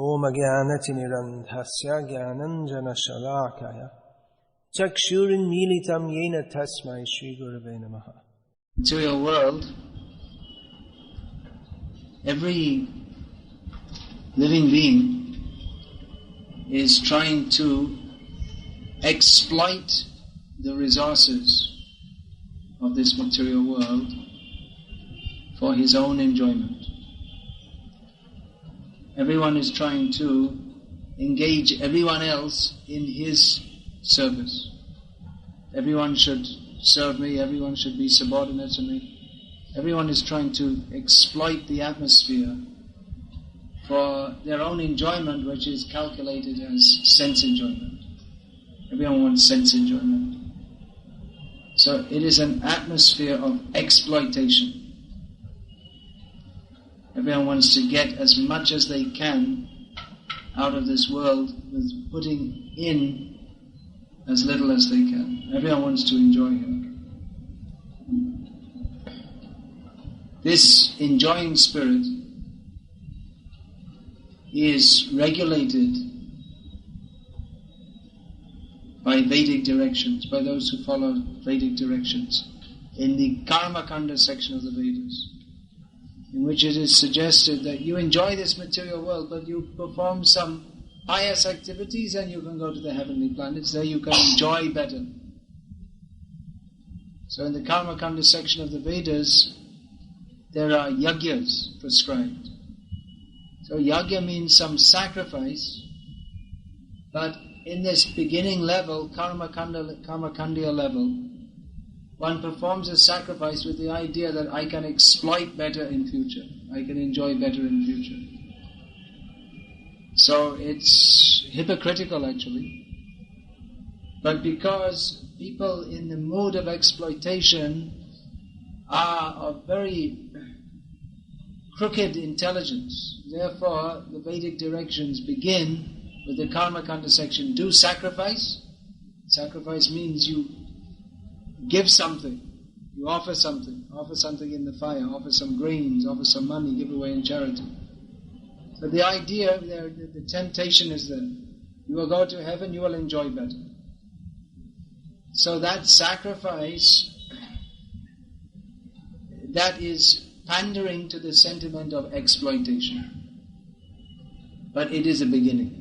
Om Jnanatirandhasya Jnananjana Shalakaya Chakshurin Militam Yena Tasmai Shri Gurave Namaha. Material world, every living being is trying to exploit the resources of this material world for his own enjoyment. Everyone is trying to engage everyone else in his service. Everyone should serve me, everyone should be subordinate to me. Everyone is trying to exploit the atmosphere for their own enjoyment, which is calculated as sense enjoyment. Everyone wants sense enjoyment. So it is an atmosphere of exploitation. Everyone wants to get as much as they can out of this world with putting in as little as they can. Everyone wants to enjoy here. This enjoying spirit is regulated by Vedic directions, by those who follow Vedic directions, in the Karma Kanda section of the Vedas, in which it is suggested that you enjoy this material world, but you perform some pious activities and you can go to the heavenly planets. There you can enjoy better. So in the Karma Kanda section of the Vedas, there are yagyas prescribed. So yagya means some sacrifice, but in this beginning level, Karma Kandiya level, one performs a sacrifice with the idea that I can exploit better in future. I can enjoy better in future. So it's hypocritical actually. But because people in the mood of exploitation are of very crooked intelligence, therefore the Vedic directions begin with the Karma Kanda section. Do sacrifice. Sacrifice means you give something, you offer something in the fire, offer some grains, offer some money, give away in charity. But the idea, the temptation is that you will go to heaven, you will enjoy better. So that sacrifice, that is pandering to the sentiment of exploitation. But it is a beginning.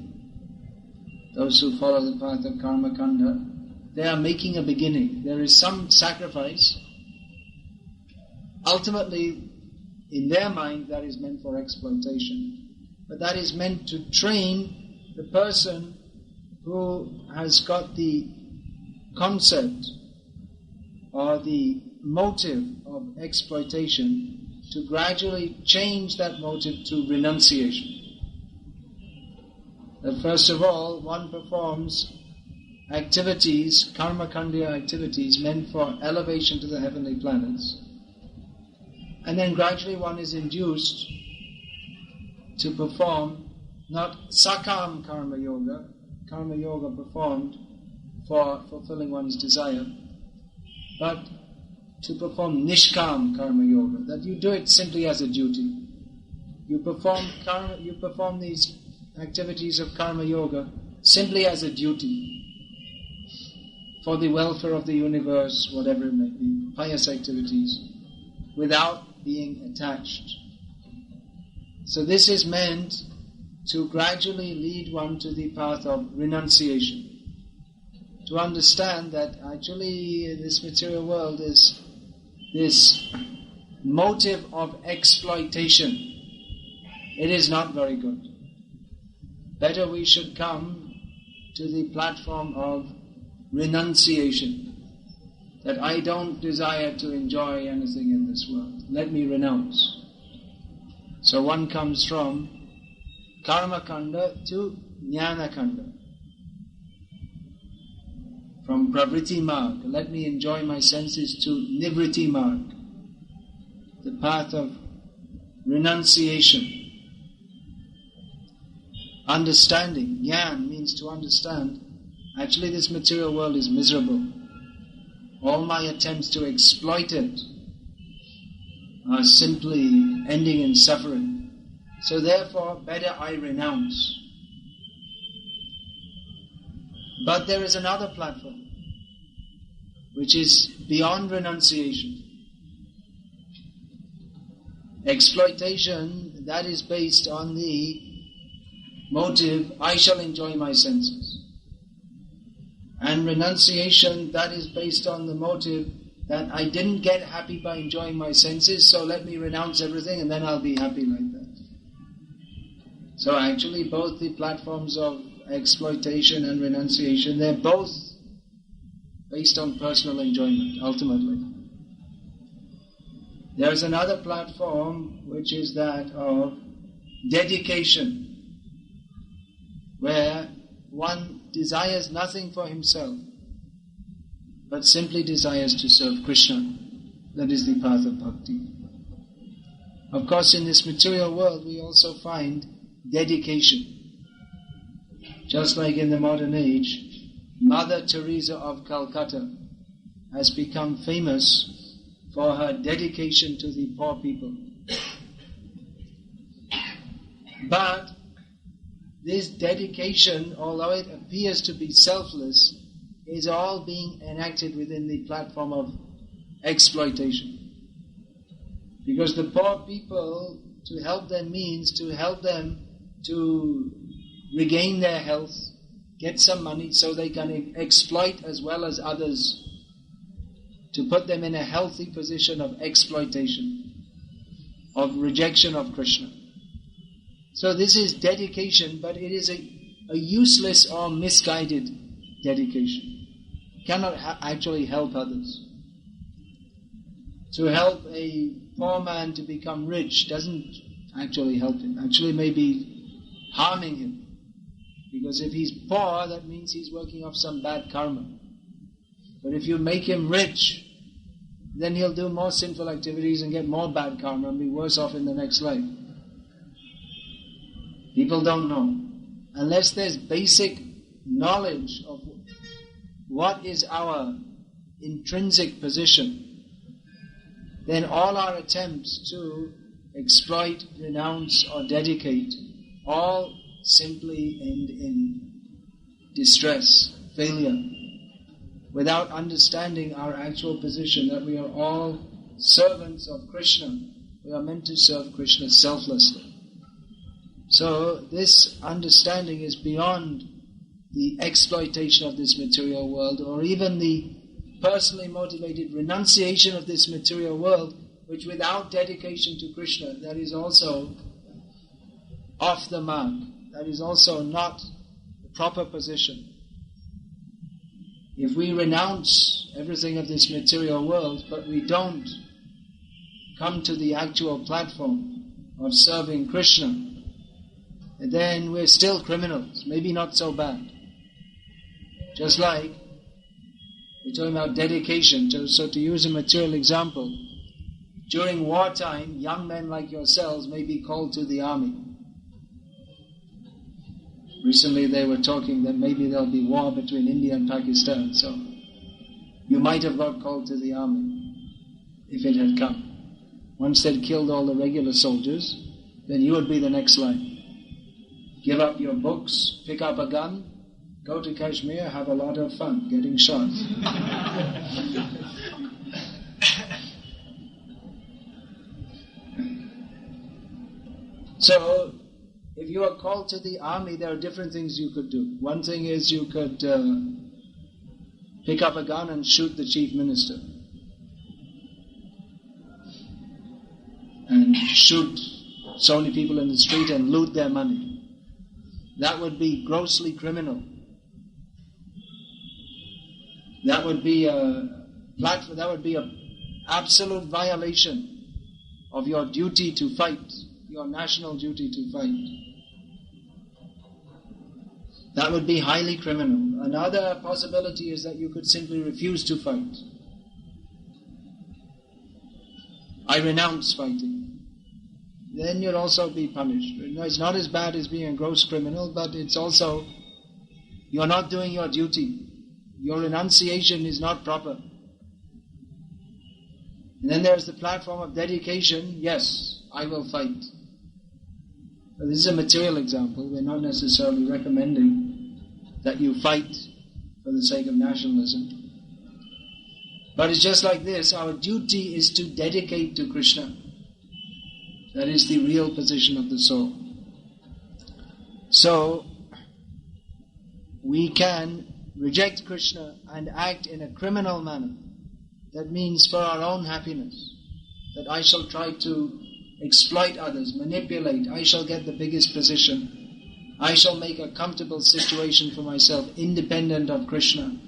Those who follow the path of Karma Kanda, they are making a beginning. There is some sacrifice. Ultimately, in their mind, that is meant for exploitation. But that is meant to train the person who has got the concept or the motive of exploitation to gradually change that motive to renunciation. That first of all, one performs activities, Karma Kandiya activities meant for elevation to the heavenly planets. And then gradually one is induced to perform not Sakam Karma Yoga performed for fulfilling one's desire, but to perform Nishkam Karma Yoga, that you do it simply as a duty. You perform these activities of Karma Yoga simply as a duty, for the welfare of the universe, whatever it may be, pious activities, without being attached. So this is meant to gradually lead one to the path of renunciation. To understand that actually this material world is this motive of exploitation. It is not very good. Better we should come to the platform of renunciation, that I don't desire to enjoy anything in this world. Let me renounce. So one comes from Karma Kanda to Jnana Kanda. From Pravriti Marg, let me enjoy my senses, to Nivriti Marg, the path of renunciation. Understanding, Jnana means to understand. Actually, this material world is miserable. All my attempts to exploit it are simply ending in suffering. So therefore, better I renounce. But there is another platform, which is beyond renunciation. Exploitation, that is based on the motive, I shall enjoy my senses. And renunciation, that is based on the motive that I didn't get happy by enjoying my senses, so let me renounce everything and then I'll be happy like that. So actually both the platforms of exploitation and renunciation, they're both based on personal enjoyment, ultimately. There's another platform which is that of dedication, where one desires nothing for himself, but simply desires to serve Krishna. That is the path of bhakti. Of course, in this material world, we also find dedication. Just like in the modern age, Mother Teresa of Calcutta has become famous for her dedication to the poor people. But this dedication, although it appears to be selfless, is all being enacted within the platform of exploitation. Because the poor people, to help them means to help them to regain their health, get some money so they can exploit as well as others, to put them in a healthy position of exploitation, of rejection of Krishna. So this is dedication, but it is a useless or misguided dedication. Cannot actually help others. To help a poor man to become rich doesn't actually help him. Actually may be harming him. Because if he's poor, that means he's working off some bad karma. But if you make him rich, then he'll do more sinful activities and get more bad karma and be worse off in the next life. People don't know. Unless there's basic knowledge of what is our intrinsic position, then all our attempts to exploit, renounce or dedicate all simply end in distress, failure, without understanding our actual position, that we are all servants of Krishna. We are meant to serve Krishna selflessly. So this understanding is beyond the exploitation of this material world, or even the personally motivated renunciation of this material world, which without dedication to Krishna, that is also off the mark. That is also not the proper position. If we renounce everything of this material world, but we don't come to the actual platform of serving Krishna, then we're still criminals, maybe not so bad. Just like we're talking about dedication, so to use a material example, during wartime, young men like yourselves may be called to the army. Recently they were talking that maybe there'll be war between India and Pakistan, so you might have got called to the army if it had come. Once they'd killed all the regular soldiers, then you would be the next line. Give up your books, pick up a gun, go to Kashmir, have a lot of fun getting shot. So, if you are called to the army, there are different things you could do. One thing is you could pick up a gun and shoot the chief minister. And shoot so many people in the street and loot their money. That would be grossly criminal. That would be an absolute violation of your duty to fight, your national duty to fight. That would be highly criminal. Another possibility is that you could simply refuse to fight. I renounce fighting. Then you'll also be punished. It's not as bad as being a gross criminal, but it's also, you're not doing your duty. Your renunciation is not proper. And then there's the platform of dedication. Yes, I will fight. This is a material example. We're not necessarily recommending that you fight for the sake of nationalism. But it's just like this. Our duty is to dedicate to Krishna. That is the real position of the soul. So, we can reject Krishna and act in a criminal manner. That means for our own happiness. That I shall try to exploit others, manipulate. I shall get the biggest position. I shall make a comfortable situation for myself, independent of Krishna.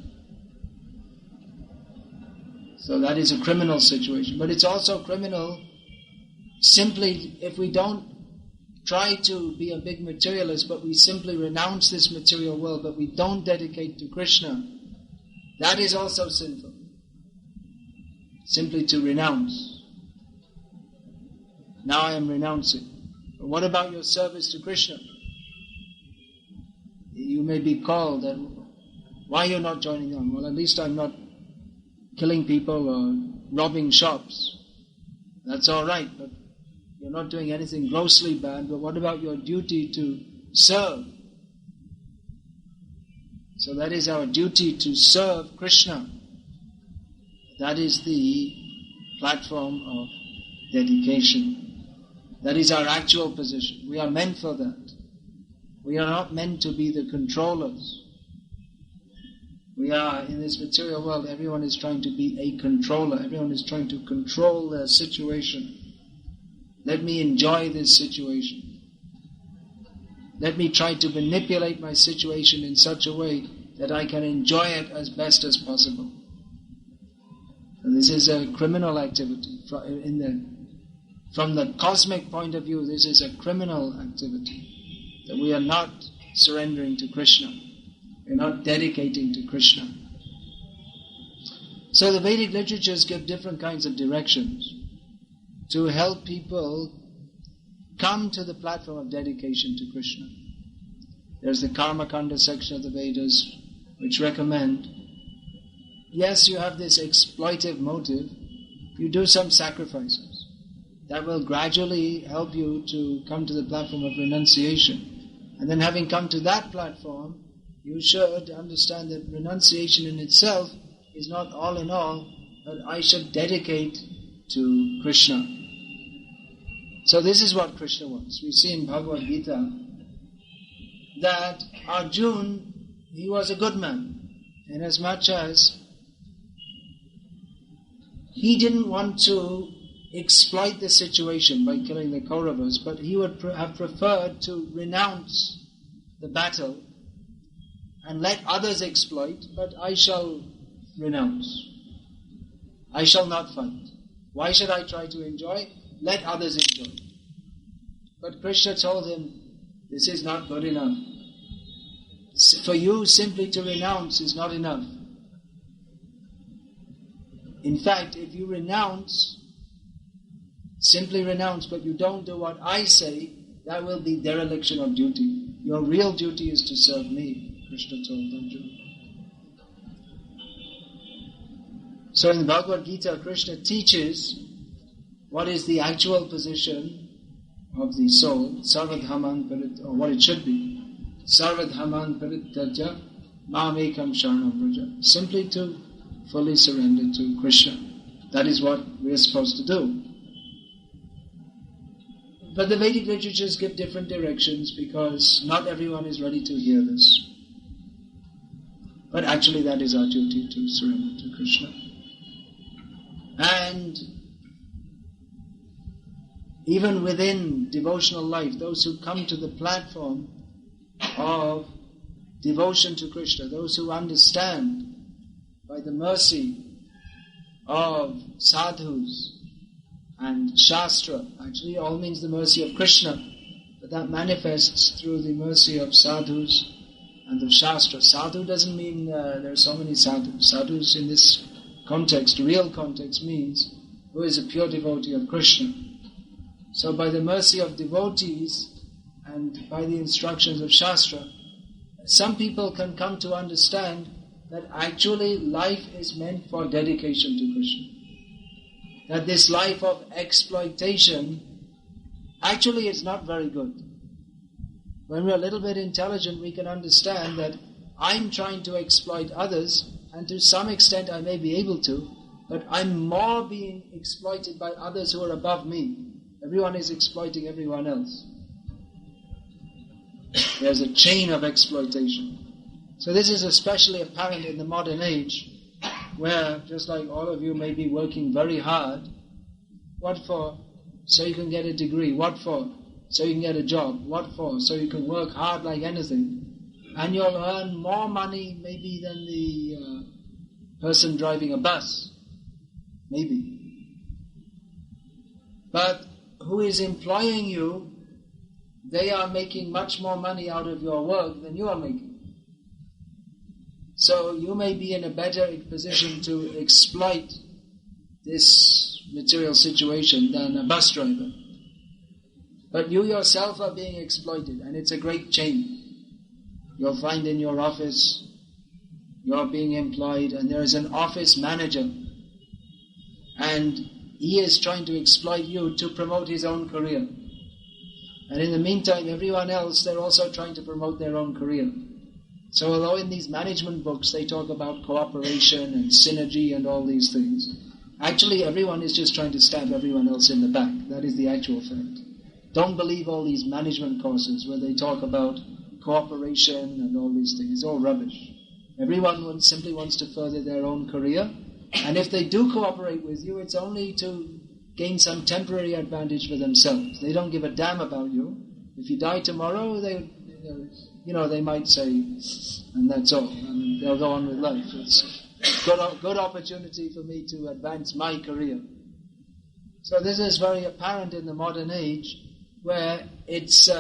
So that is a criminal situation. But it's also criminal simply if we don't try to be a big materialist, but we simply renounce this material world, but we don't dedicate to Krishna. That is also sinful. Simply to renounce. Now I am renouncing. But what about your service to Krishna? You may be called, and why are you not joining on? Well, at least I'm not killing people or robbing shops. That's all right, but you're not doing anything grossly bad. But what about your duty to serve? So that is our duty, to serve Krishna. That is the platform of dedication. That is our actual position. We are meant for that. We are not meant to be the controllers. We are, in this material world, everyone is trying to be a controller. Everyone is trying to control their situation. Let me enjoy this situation. Let me try to manipulate my situation in such a way that I can enjoy it as best as possible. And this is a criminal activity. From the cosmic point of view, this is a criminal activity. That we are not surrendering to Krishna. We are not dedicating to Krishna. So the Vedic literatures give different kinds of directions to help people come to the platform of dedication to Krishna. There's the Karma Kanda section of the Vedas which recommend, yes, you have this exploitive motive, you do some sacrifices. That will gradually help you to come to the platform of renunciation. And then having come to that platform, you should understand that renunciation in itself is not all in all, but I should dedicate to Krishna. So this is what Krishna wants. We see in Bhagavad Gita that Arjuna, he was a good man, inasmuch as he didn't want to exploit the situation by killing the Kauravas, but he would have preferred to renounce the battle and let others exploit, but I shall renounce. I shall not fight. Why should I try to enjoy? Let others enjoy. But Krishna told him, this is not good enough. For you simply to renounce is not enough. In fact, if you renounce, simply renounce, but you don't do what I say, that will be dereliction of duty. Your real duty is to serve me, Krishna told Arjuna. So in the Bhagavad Gita, Krishna teaches what is the actual position of the soul, sarvadhaman parit, or what it should be. Sarvadhaman parityaja mamekam sharanam vraja. Simply to fully surrender to Krishna. That is what we are supposed to do. But the Vedic literatures give different directions because not everyone is ready to hear this. But actually that is our duty, to surrender to Krishna. And even within devotional life, those who come to the platform of devotion to Krishna, those who understand by the mercy of sadhus and shastra, actually all means the mercy of Krishna, but that manifests through the mercy of sadhus and of shastra. Sadhu doesn't mean there are so many sadhus. Sadhus in this context, real context, means who is a pure devotee of Krishna. So by the mercy of devotees and by the instructions of Shastra, some people can come to understand that actually life is meant for dedication to Krishna. That this life of exploitation actually is not very good. When we're a little bit intelligent, we can understand that I'm trying to exploit others, and to some extent I may be able to, but I'm more being exploited by others who are above me. Everyone is exploiting everyone else. There's a chain of exploitation. So this is especially apparent in the modern age, where just like all of you may be working very hard. What for? So you can get a degree. What for? So you can get a job. What for? So you can work hard like anything. And you'll earn more money maybe than the person driving a bus. Maybe. But who is employing you, they are making much more money out of your work than you are making. So you may be in a better position to exploit this material situation than a bus driver. But you yourself are being exploited, and it's a great chain. You'll find in your office, you're being employed, and there is an office manager, and he is trying to exploit you to promote his own career. And in the meantime, everyone else, they're also trying to promote their own career. So although in these management books they talk about cooperation and synergy and all these things, actually everyone is just trying to stab everyone else in the back. That is the actual fact. Don't believe all these management courses where they talk about cooperation and all these things. It's all rubbish. Everyone simply wants to further their own career, and if they do cooperate with you, it's only to gain some temporary advantage for themselves. They don't give a damn about you. If you die tomorrow, they might say, and that's all, and they'll go on with life. It's good opportunity for me to advance my career. So this is very apparent in the modern age, where it's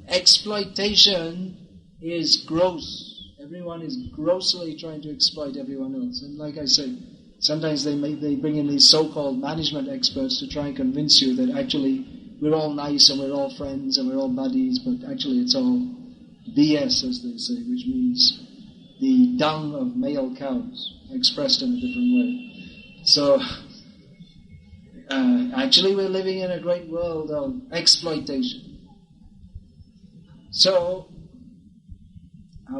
exploitation is gross. Everyone is grossly trying to exploit everyone else. And like I say, sometimes they bring in these so-called management experts to try and convince you that actually we're all nice and we're all friends and we're all buddies, but actually it's all BS, as they say, which means the dung of male cows, expressed in a different way. So, actually we're living in a great world of exploitation. So,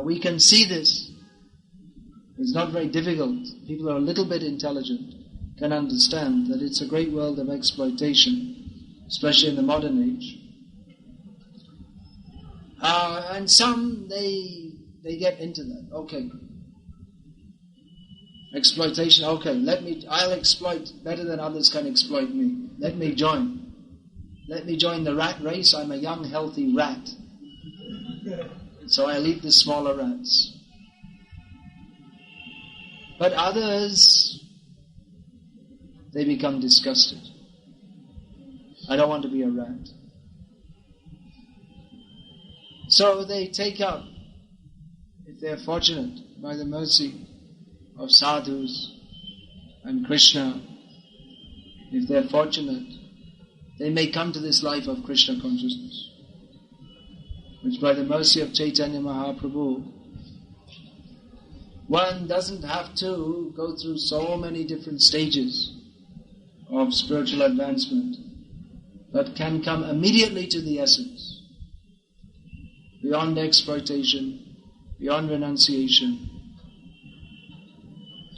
we can see this. It's not very difficult. People who are a little bit intelligent can understand that it's a great world of exploitation, especially in the modern age. And some, they get into that. Okay. Exploitation, okay, I'll exploit better than others can exploit me. Let me join. Let me join the rat race. I'm a young, healthy rat. So I'll eat the smaller rats. But others, they become disgusted. I don't want to be a rat. So they take up, if they're fortunate, by the mercy of sadhus and Krishna, if they're fortunate, they may come to this life of Krishna consciousness, which by the mercy of Chaitanya Mahaprabhu, one doesn't have to go through so many different stages of spiritual advancement, but can come immediately to the essence, beyond exploitation, beyond renunciation.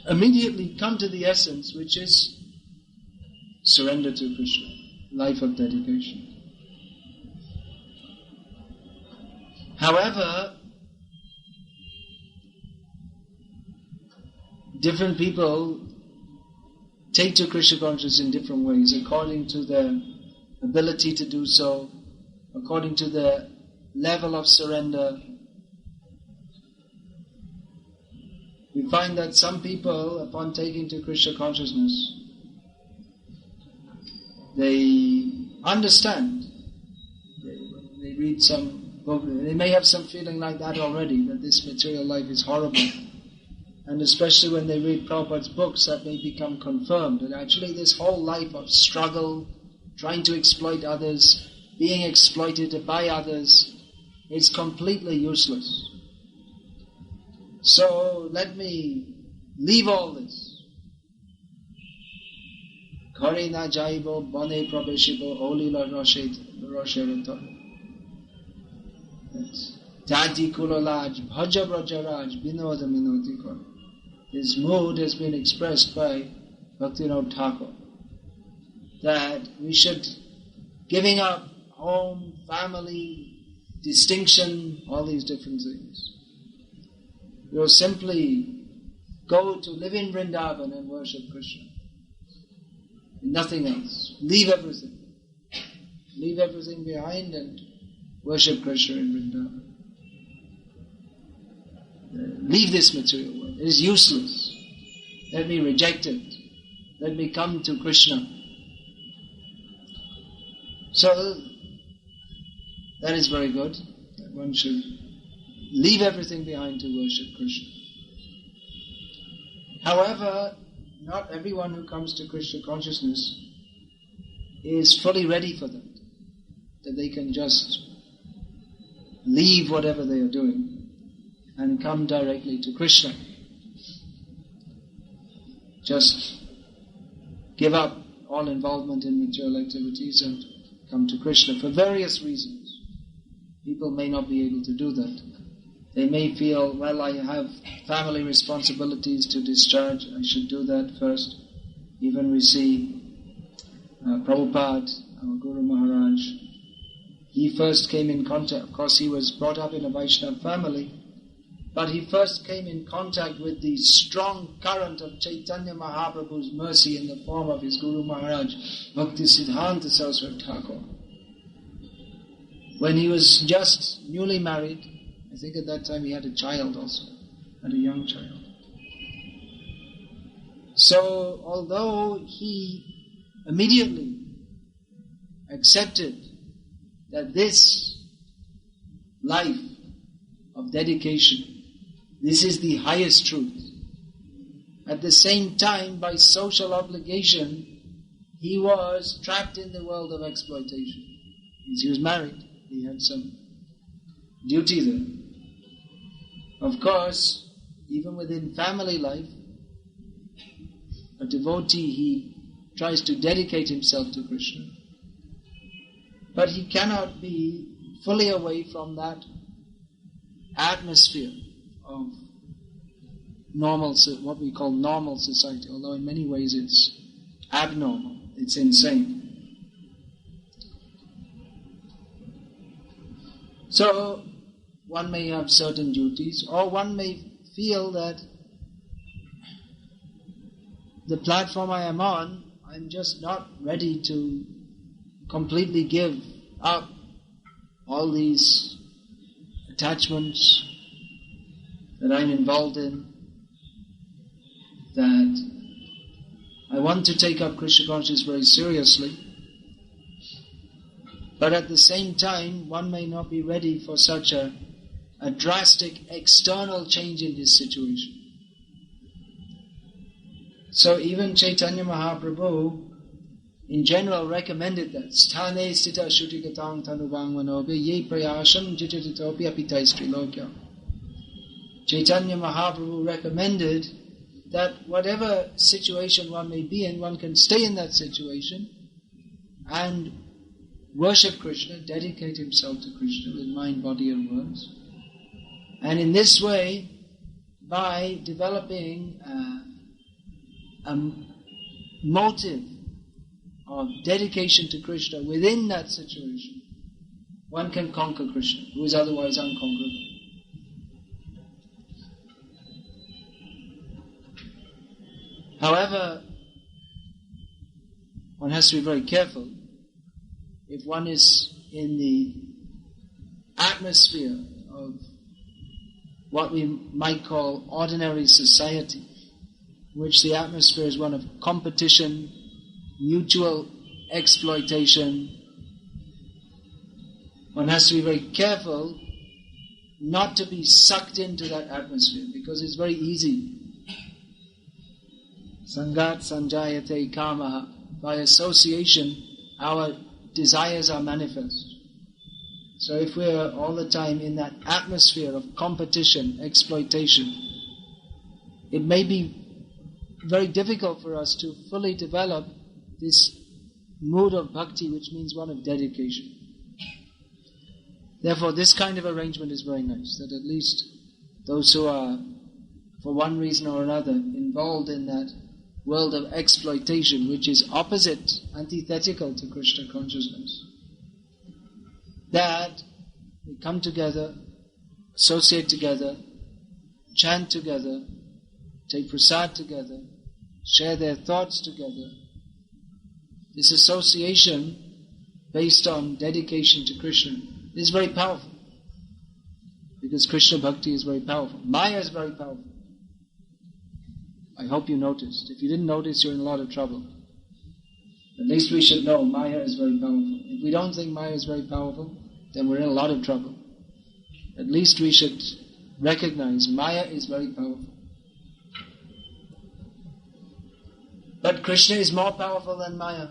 Immediately come to the essence, which is surrender to Krishna, life of dedication. However, different people take to Krishna consciousness in different ways, according to their ability to do so, according to their level of surrender. We find that some people, upon taking to Krishna consciousness, they understand. They read some book, they may have some feeling like that already, that this material life is horrible. And especially when they read Prabhupada's books, that may become confirmed. And actually this whole life of struggle, trying to exploit others, being exploited by others, is completely useless. So let me leave all this. Kare na jaibo, bane prabeshibo, olila rosherata. Tati Kulalaj, Bhaja Brajaraj, Vinoda Minoti Kar. This mood has been expressed by Bhaktivinoda Thakur, that we should, giving up home, family, distinction, all these different things. We'll simply go to live in Vrindavan and worship Krishna. Nothing else. Leave everything. Leave everything behind and worship Krishna in Vrindavan. Leave this material world. It is useless. Let me reject it. Let me come to Krishna. So, that is very good. That one should leave everything behind to worship Krishna. However, not everyone who comes to Krishna consciousness is fully ready for that. That they can just leave whatever they are doing and come directly to Krishna. Just give up all involvement in material activities and come to Krishna for various reasons. People may not be able to do that. They may feel, well, I have family responsibilities to discharge, I should do that first. Even we see Prabhupada, our Guru Maharaj, he first came in contact, of course he was brought up in a Vaishnava family, but he first came in contact with the strong current of Chaitanya Mahaprabhu's mercy in the form of his Guru Maharaj, Bhakti Siddhanta Saraswati Thakur. When he was just newly married, I think at that time he had a child also, had a young child. So, although he immediately accepted that this life of dedication, this is the highest truth, at the same time, by social obligation, he was trapped in the world of exploitation. He was married, he had some duty there. Of course, even within family life, a devotee, he tries to dedicate himself to Krishna. But he cannot be fully away from that atmosphere of normal, what we call normal society, although in many ways it's abnormal, it's insane. So, one may have certain duties, or one may feel that the platform I am on, I'm just not ready to completely give up all these attachments that I'm involved in, that I want to take up Krishna consciousness very seriously, but at the same time, one may not be ready for such a drastic external change in his situation. So even Chaitanya Mahaprabhu in general recommended that sthane stita shutikatang tanubang manobe ye prayasham jitititopi apitaistri lokya. Chaitanya Mahaprabhu recommended that whatever situation one may be in, one can stay in that situation and worship Krishna, dedicate himself to Krishna with mind, body and words. And in this way, by developing a motive of dedication to Krishna within that situation, one can conquer Krishna, who is otherwise unconquerable. However, one has to be very careful. If one is in the atmosphere of what we might call ordinary society, which the atmosphere is one of competition, mutual exploitation, one has to be very careful not to be sucked into that atmosphere, because it's very easy. Sangat sanjayate kamaha. By association, our desires are manifest. So if we are all the time in that atmosphere of competition, exploitation, it may be very difficult for us to fully develop this mood of bhakti, which means one of dedication. Therefore, this kind of arrangement is very nice, that at least those who are, for one reason or another, involved in that world of exploitation, which is opposite, antithetical to Krishna consciousness, that they come together, associate together, chant together, take prasad together, share their thoughts together. This association based on dedication to Krishna is very powerful, because Krishna Bhakti is very powerful. Maya is very powerful. I hope you noticed. If you didn't notice, you're in a lot of trouble. At least we should know Maya is very powerful. If we don't think Maya is very powerful, then we're in a lot of trouble. At least we should recognize Maya is very powerful. But Krishna is more powerful than Maya.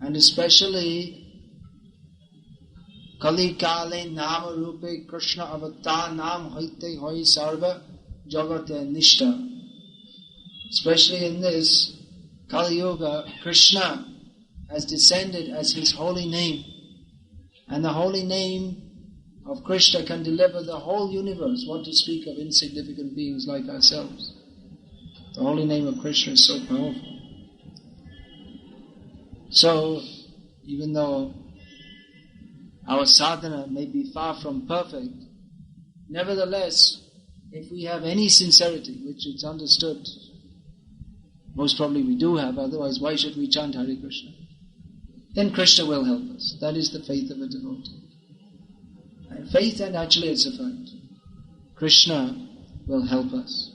And especially Kali Kale Nama Rupe Krishna Avatar Nam Hoite Hoi Sarva Jagate Nishta. Especially in this Kali Yuga, Krishna has descended as his holy name. And the holy name of Krishna can deliver the whole universe, what to speak of insignificant beings like ourselves. The holy name of Krishna is so powerful. So, even though our sadhana may be far from perfect, nevertheless, if we have any sincerity, which it's understood, most probably we do have, otherwise why should we chant Hare Krishna? Then Krishna will help us. That is the faith of a devotee. And faith, and actually it's a fact. Krishna will help us.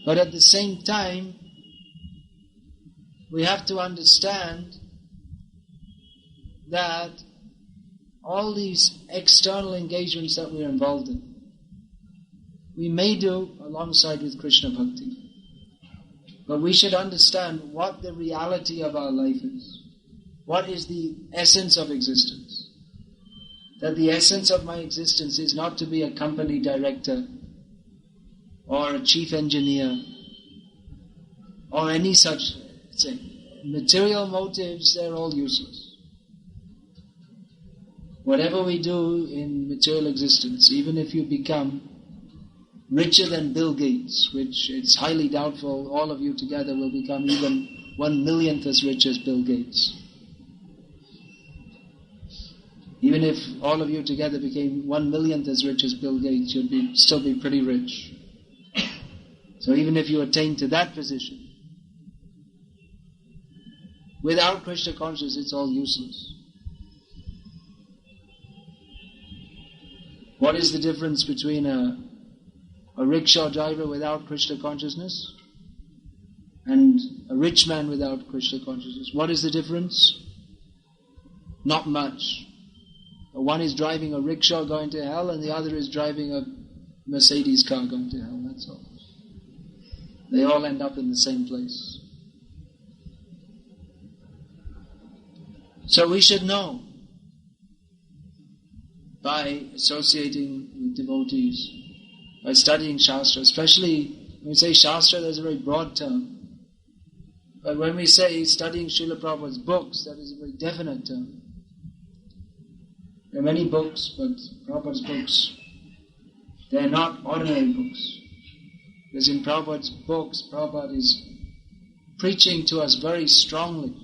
But at the same time, we have to understand that all these external engagements that we're involved in, we may do alongside with Krishna Bhakti. But we should understand what the reality of our life is. What is the essence of existence? That the essence of my existence is not to be a company director or a chief engineer or any such thing. Material motives, they're all useless. Whatever we do in material existence, even if you become richer than Bill Gates, which it's highly doubtful all of you together will become even 1/1,000,000th as rich as Bill Gates. Even if all of you together became 1/1,000,000th as rich as Bill Gates, you'd still be pretty rich. So even if you attain to that position, without Krishna consciousness, it's all useless. What is the difference between a rickshaw driver without Krishna consciousness and a rich man without Krishna consciousness? What is the difference? Not much. One is driving a rickshaw going to hell and the other is driving a Mercedes car going to hell, that's all. They all end up in the same place. So we should know, by associating with devotees, by studying Shastra, especially when we say Shastra, there's a very broad term. But when we say studying Srila Prabhupada's books, that is a very definite term. There are many books, but Prabhupada's books, they're not ordinary books. Because in Prabhupada's books, Prabhupada is preaching to us very strongly.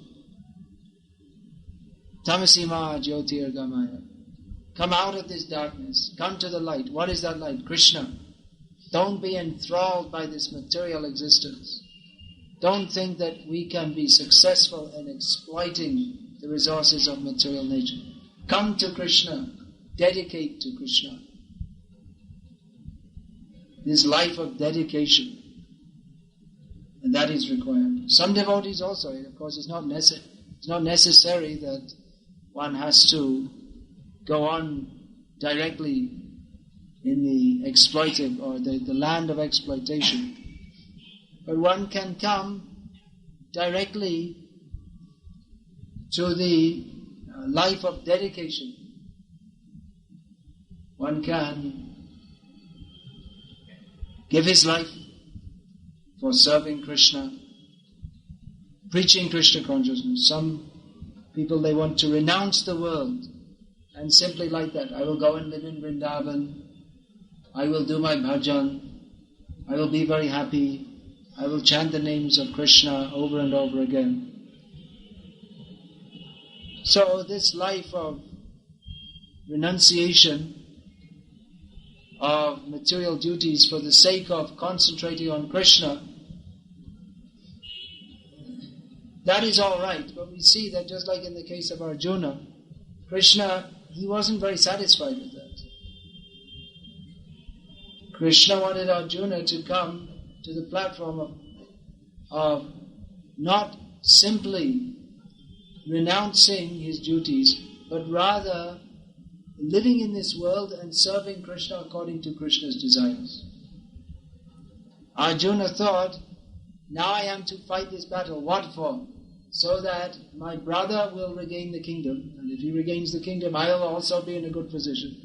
Tamasima Jyotir Gamaya. Come out of this darkness. Come to the light. What is that light? Krishna. Don't be enthralled by this material existence. Don't think that we can be successful in exploiting the resources of material nature. Come to Krishna. Dedicate to Krishna. This life of dedication. And that is required. Some devotees also, of course, it's not necessary that one has to go on directly in the exploitive or the land of exploitation. But one can come directly to the life of dedication. One can give his life for serving Krishna, preaching Krishna consciousness. Some people, they want to renounce the world and simply like that, I will go and live in Vrindavan, I will do my bhajan, I will be very happy, I will chant the names of Krishna over and over again. So this life of renunciation of material duties for the sake of concentrating on Krishna, that is all right, but we see that just like in the case of Arjuna, Krishna, he wasn't very satisfied with that. Krishna wanted Arjuna to come to the platform of not simply renouncing his duties, but rather living in this world and serving Krishna according to Krishna's desires. Arjuna thought, now I am to fight this battle. What for? So that my brother will regain the kingdom, and if he regains the kingdom, I will also be in a good position.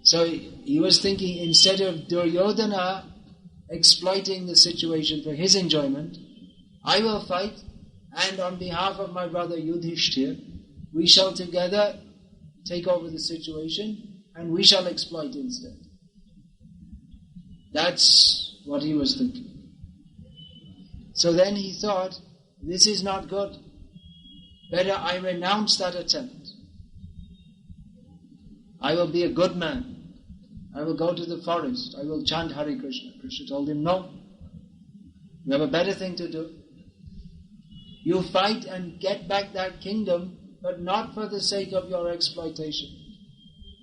So he was thinking, instead of Duryodhana exploiting the situation for his enjoyment, I will fight, and on behalf of my brother Yudhishthir, we shall together take over the situation, and we shall exploit instead. That's what he was thinking. So then he thought, this is not good. Better I renounce that attempt. I will be a good man. I will go to the forest. I will chant Hare Krishna. Krishna told him, no. You have a better thing to do. You fight and get back that kingdom, but not for the sake of your exploitation,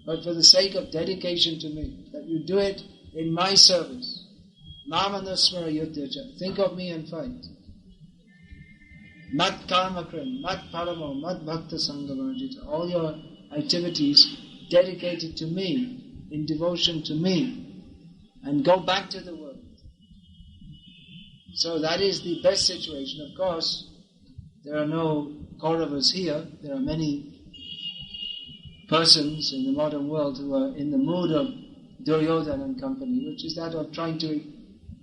but for the sake of dedication to me, that you do it in my service. Mamanasmara yuddhacha. Think of me and fight. Mat karma krim, mat paramo, mat bhakta sangavarjita. All your activities dedicated to me, in devotion to me, and go back to the world. So that is the best situation. Of course, there are no Kauravas here. There are many persons in the modern world who are in the mood of Duryodhana and company, which is that of trying to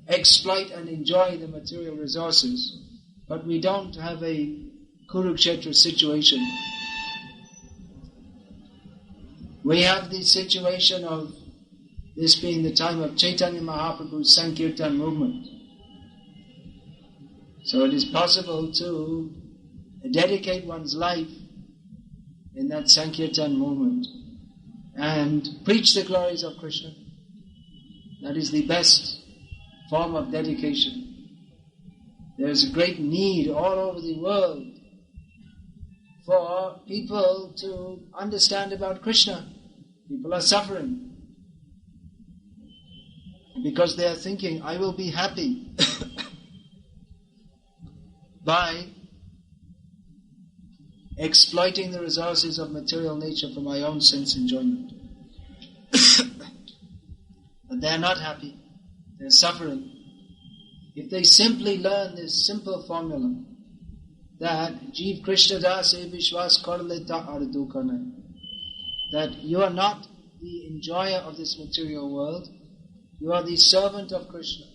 exploit and enjoy the material resources. But we don't have a Kurukshetra situation. We have the situation of this being the time of Chaitanya Mahaprabhu's Sankirtan movement. So it is possible to dedicate one's life in that Sankirtan movement and preach the glories of Krishna. That is the best form of dedication. There is a great need all over the world for people to understand about Krishna. People are suffering because they are thinking, I will be happy by exploiting the resources of material nature for my own sense enjoyment. But they are not happy. They are suffering. If they simply learn this simple formula, that Jeev Krishna Das e Vishwas Karleta Ardukane, that you are not the enjoyer of this material world, you are the servant of Krishna.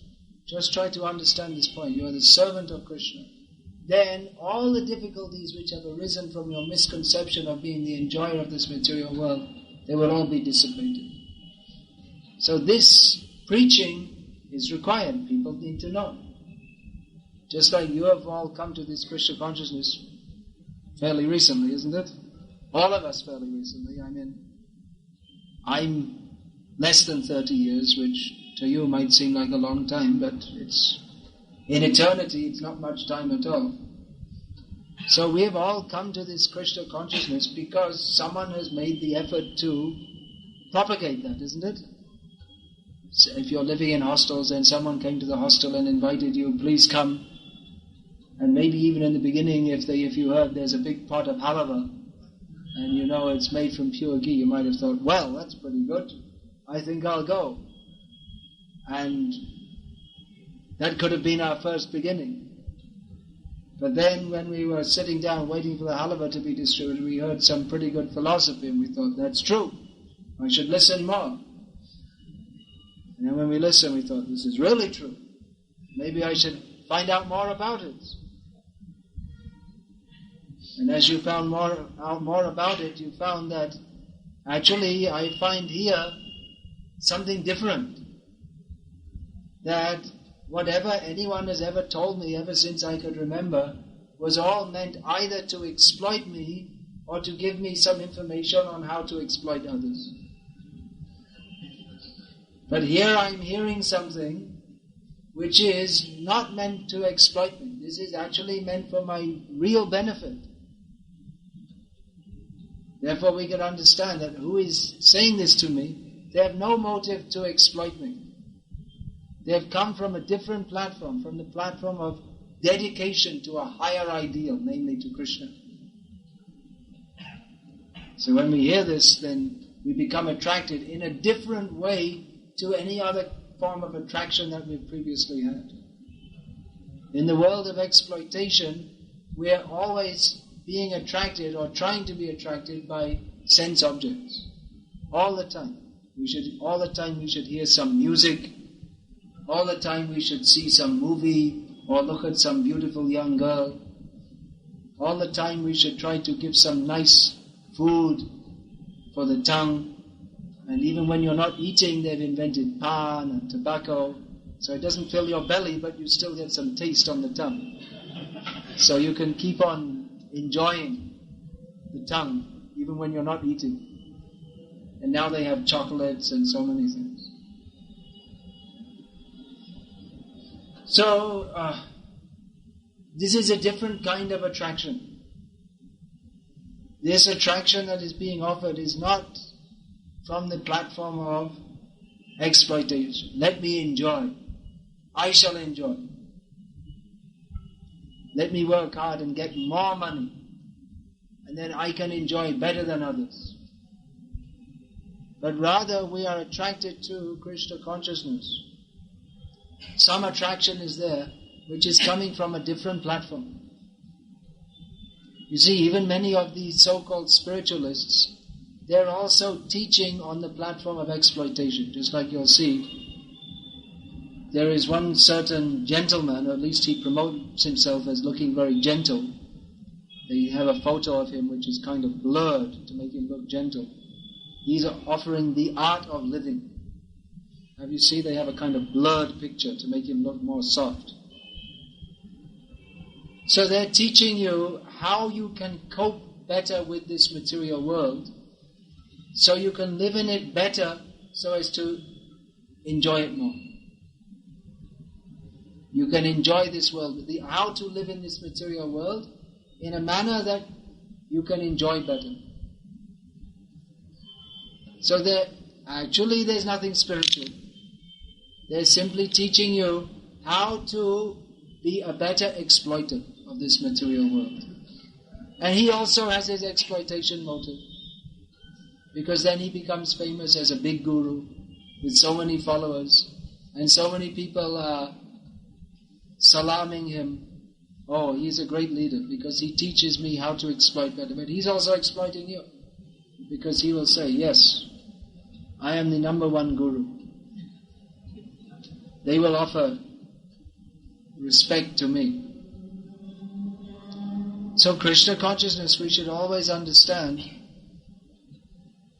Just try to understand this point. You are the servant of Krishna. Then all the difficulties which have arisen from your misconception of being the enjoyer of this material world, they will all be dissipated. So this preaching is required. People need to know. Just like you have all come to this Krishna consciousness fairly recently, isn't it? All of us fairly recently. I mean, I'm less than 30 years, which to you might seem like a long time, but it's in eternity, it's not much time at all. So we have all come to this Krishna consciousness because someone has made the effort to propagate that, isn't it? So if you're living in hostels and someone came to the hostel and invited you, please come. And maybe even in the beginning, if you heard there's a big pot of halava, and you know it's made from pure ghee, you might have thought, well, that's pretty good. I think I'll go. And that could have been our first beginning. But then when we were sitting down waiting for the halava to be distributed, we heard some pretty good philosophy and we thought, that's true. I should listen more. And then when we listened, we thought, this is really true. Maybe I should find out more about it. And as you found out more about it, you found that Actually, I find here something different. That whatever anyone has ever told me ever since I could remember was all meant either to exploit me or to give me some information on how to exploit others. But here I'm hearing something which is not meant to exploit me. This is actually meant for my real benefit. Therefore we can understand that who is saying this to me, they have no motive to exploit me. They have come from a different platform, from the platform of dedication to a higher ideal, namely to Krishna. So when we hear this, then we become attracted in a different way to any other form of attraction that we've previously had. In the world of exploitation, we are always being attracted or trying to be attracted by sense objects. All the time. All the time we should hear some music. All the time we should see some movie or look at some beautiful young girl. All the time we should try to give some nice food for the tongue. And even when you're not eating, they've invented pan and tobacco. So it doesn't fill your belly, but you still get some taste on the tongue. So you can keep on enjoying the tongue, even when you're not eating. And now they have chocolates and so many things. So, this is a different kind of attraction. This attraction that is being offered is not from the platform of exploitation. Let me enjoy. I shall enjoy. Let me work hard and get more money, and then I can enjoy better than others. But rather we are attracted to Krishna consciousness. Some attraction is there which is coming from a different platform. You see, even many of these so-called spiritualists, they're also teaching on the platform of exploitation. Just like you'll see, there is one certain gentleman, or at least he promotes himself as looking very gentle. They have a photo of him which is kind of blurred to make him look gentle. He's offering the art of living. Have you seen they have a kind of blurred picture to make him look more soft? So they're teaching you how you can cope better with this material world, so you can live in it better so as to enjoy it more. You can enjoy this world, how to live in this material world in a manner that you can enjoy better. So there's nothing spiritual. They're simply teaching you how to be a better exploiter of this material world. And he also has his exploitation motive, because then he becomes famous as a big guru with so many followers, and so many people are salaming him. Oh, he's a great leader because he teaches me how to exploit better. But he's also exploiting you, because he will say, yes, I am the number one guru. They will offer respect to me. So Krishna consciousness, we should always understand,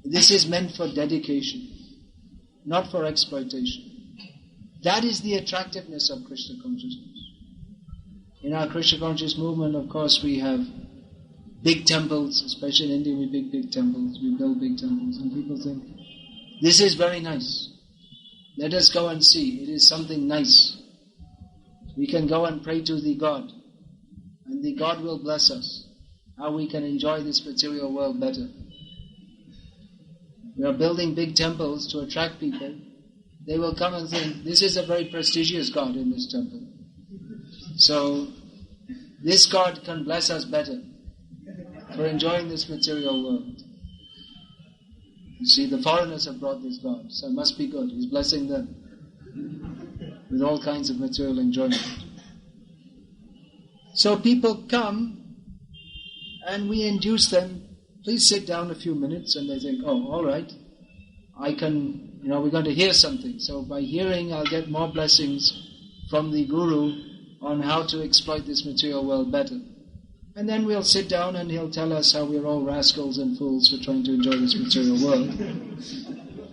this is meant for dedication, not for exploitation. That is the attractiveness of Krishna consciousness. In our Krishna conscious movement, of course, we have big temples, especially in India, we big temples, we build big temples, and people think, this is very nice. Let us go and see. It is something nice. We can go and pray to the God, and the God will bless us. How we can enjoy this material world better. We are building big temples to attract people. They will come and think, this is a very prestigious God in this temple. So, this God can bless us better for enjoying this material world. You see, the foreigners have brought this God, so it must be good. He's blessing them with all kinds of material enjoyment. So people come and we induce them, please sit down a few minutes, and they think, oh, all right, I can, we're going to hear something. So by hearing, I'll get more blessings from the Guru on how to exploit this material world better. And then we'll sit down and he'll tell us how we're all rascals and fools for trying to enjoy this material world.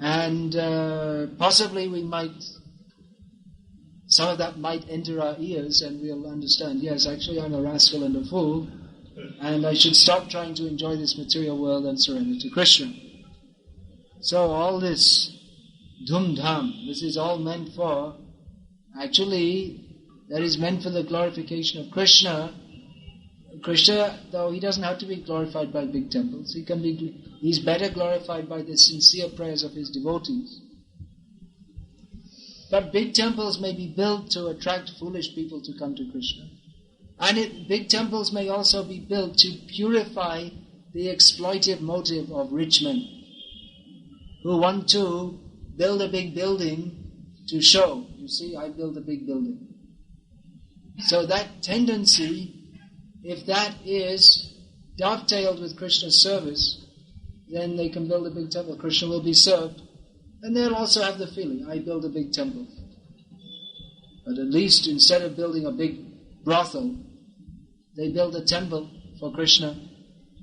And possibly some of that might enter our ears and we'll understand, yes, actually I'm a rascal and a fool, and I should stop trying to enjoy this material world and surrender to Krishna. So all this dhum-dham, this is all meant for, actually, that is meant for the glorification of Krishna. Krishna, though he doesn't have to be glorified by big temples, he's better glorified by the sincere prayers of his devotees. But big temples may be built to attract foolish people to come to Krishna. And big temples may also be built to purify the exploitive motive of rich men who want to build a big building to show, you see, I built a big building. So that tendency, if that is dovetailed with Krishna's service, then they can build a big temple. Krishna will be served. And they'll also have the feeling, I build a big temple. But at least instead of building a big brothel, they build a temple for Krishna.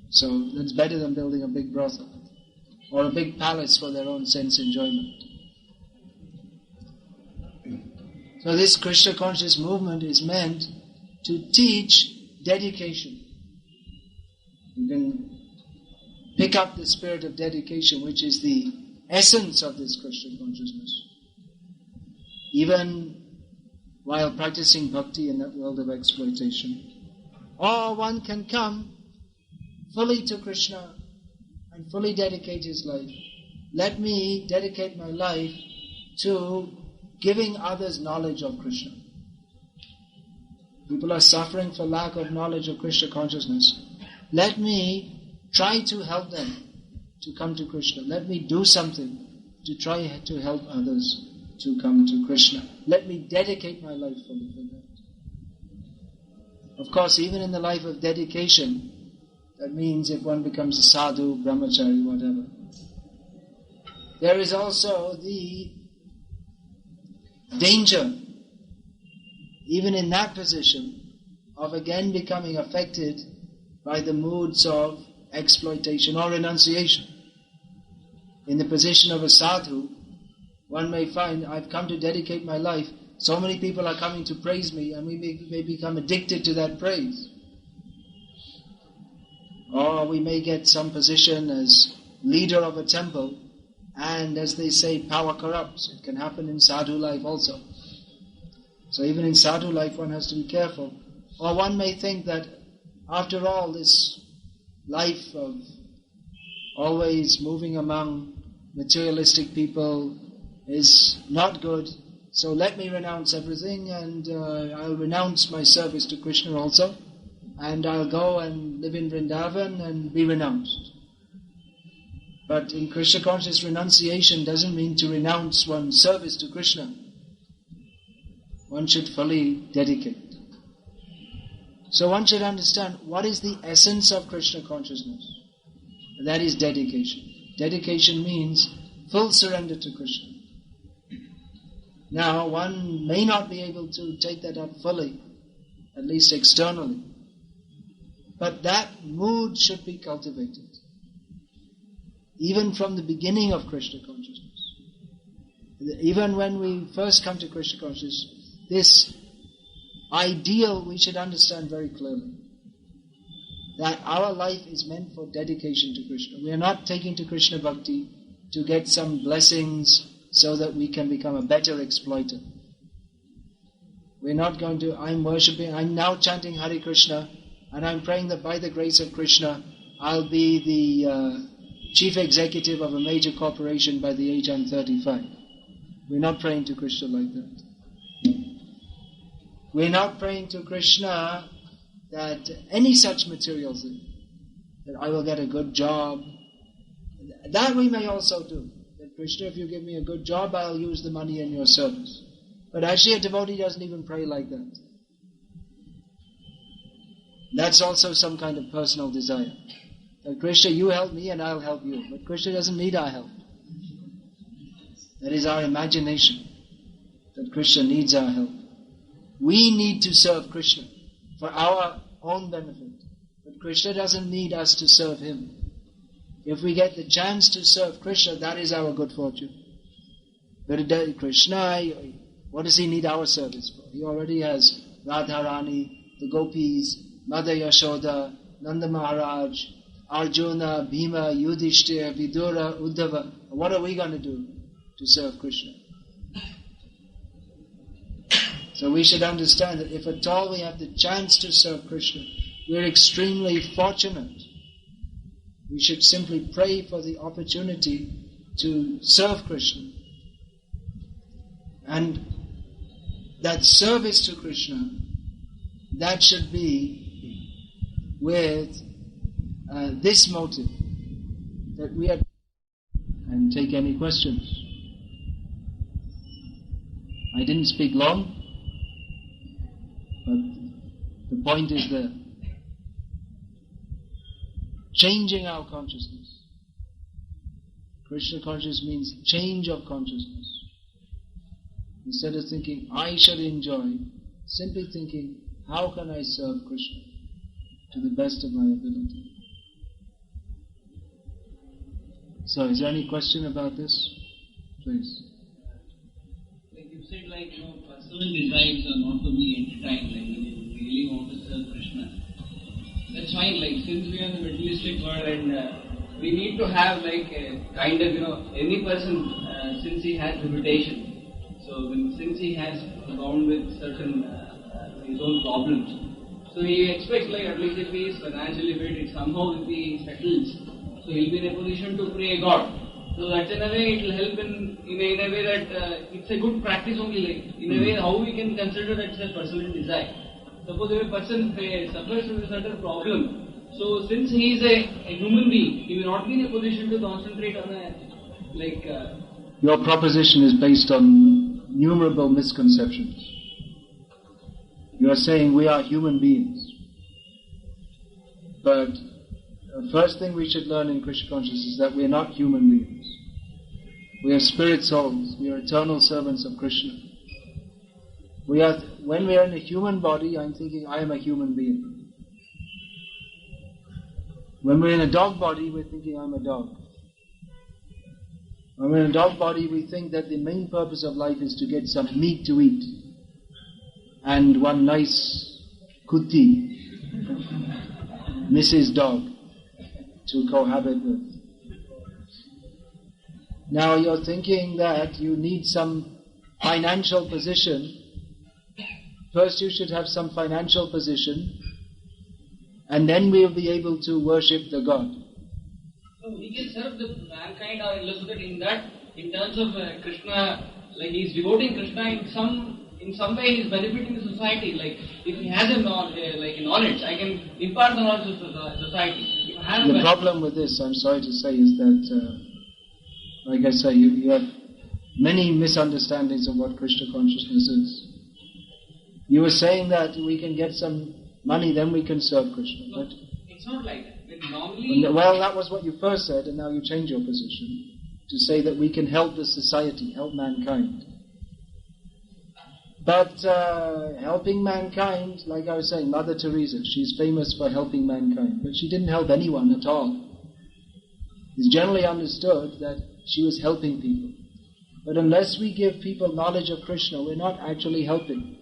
So that's better than building a big brothel or a big palace for their own sense enjoyment. So this Krishna conscious movement is meant to teach dedication. You can pick up the spirit of dedication, which is the essence of this Krishna consciousness. Even while practicing bhakti in that world of exploitation. Or one can come fully to Krishna and fully dedicate his life. Let me dedicate my life to giving others knowledge of Krishna. People are suffering for lack of knowledge of Krishna consciousness. Let me try to help them to come to Krishna. Let me do something to try to help others to come to Krishna. Let me dedicate my life fully for that. Of course, even in the life of dedication, that means if one becomes a sadhu, brahmachari, whatever, there is also the danger, even in that position, of again becoming affected by the moods of exploitation or renunciation. In the position of a sadhu, one may find, I've come to dedicate my life, so many people are coming to praise me, and we may become addicted to that praise. Or we may get some position as leader of a temple, and as they say, power corrupts. It can happen in sadhu life also. So even in sadhu life one has to be careful. Or one may think that after all this life of always moving among materialistic people is not good, so let me renounce everything and I'll renounce my service to Krishna also, and I'll go and live in Vrindavan and be renounced. But in Krishna conscious, renunciation doesn't mean to renounce one's service to Krishna. One should fully dedicate. So one should understand what is the essence of Krishna consciousness. And that is dedication. Dedication means full surrender to Krishna. Now, one may not be able to take that up fully, at least externally. But that mood should be cultivated. Even from the beginning of Krishna consciousness. Even when we first come to Krishna consciousness, this ideal we should understand very clearly. That our life is meant for dedication to Krishna. We are not taking to Krishna Bhakti to get some blessings so that we can become a better exploiter. We're not going to, I'm now chanting Hare Krishna, and I'm praying that by the grace of Krishna, I'll be the chief executive of a major corporation by the age I'm 35. We're not praying to Krishna like that. We're not praying to Krishna that any such material thing, that I will get a good job. That we may also do. That Krishna, if you give me a good job, I'll use the money in your service. But actually a devotee doesn't even pray like that. That's also some kind of personal desire. That Krishna, you help me and I'll help you. But Krishna doesn't need our help. That is our imagination. That Krishna needs our help. We need to serve Krishna for our own benefit. Krishna doesn't need us to serve him. If we get the chance to serve Krishna, that is our good fortune. But Krishna, what does he need our service for? He already has Radharani, the gopis, Mother Yashoda, Nanda Maharaj, Arjuna, Bhima, Yudhishthira, Vidura, Uddhava. What are we going to do to serve Krishna? So we should understand that if at all we have the chance to serve Krishna, we're extremely fortunate. We should simply pray for the opportunity to serve Krishna. And that service to Krishna, that should be with this motive, that we are... And take any questions. I didn't speak long, but the point is there. Changing our consciousness. Krishna consciousness means change of consciousness. Instead of thinking, I shall enjoy, simply thinking, how can I serve Krishna to the best of my ability? So, is there any question about this? Please. Like you said, personal desires are not to be entertained, when you really want to serve Krishna. That's fine, since we are in the materialistic world and we need to have a kind of, any person, since he has reputation, since he has bound with certain his own problems, so he expects at least if he is financially fit, somehow if he settles, so he'll be in a position to pray God. So that in a way it will help in a way that it's a good practice only, in a way how we can consider that it's a personal desire. Suppose if a person suffers with a certain problem, so since he is a human being, he will not be in a position to concentrate on Your proposition is based on innumerable misconceptions. You are saying we are human beings. But the first thing we should learn in Krishna consciousness is that we are not human beings. We are spirit souls. We are eternal servants of Krishna. When we are in a human body, I'm thinking I am a human being. When we're in a dog body, we're thinking I'm a dog. When we're in a dog body, we think that the main purpose of life is to get some meat to eat and one nice kuti, Mrs. Dog, to cohabit with. Now you're thinking that you need some financial position. First you should have some financial position, and then we'll be able to worship the God. So we can serve the mankind or look at in terms of Krishna, he's devoting Krishna in some way he's benefiting the society. If he has a knowledge, I can impart the knowledge to society. The problem with this, I'm sorry to say, is that, like I say, you have many misunderstandings of what Krishna consciousness is. You were saying that we can get some money, then we can serve Krishna. No, it's not like that. Normally, well, that was what you first said, and now you change your position to say that we can help the society, help mankind. But helping mankind, like I was saying, Mother Teresa, she's famous for helping mankind, but she didn't help anyone at all. It's generally understood that she was helping people. But unless we give people knowledge of Krishna, we're not actually helping.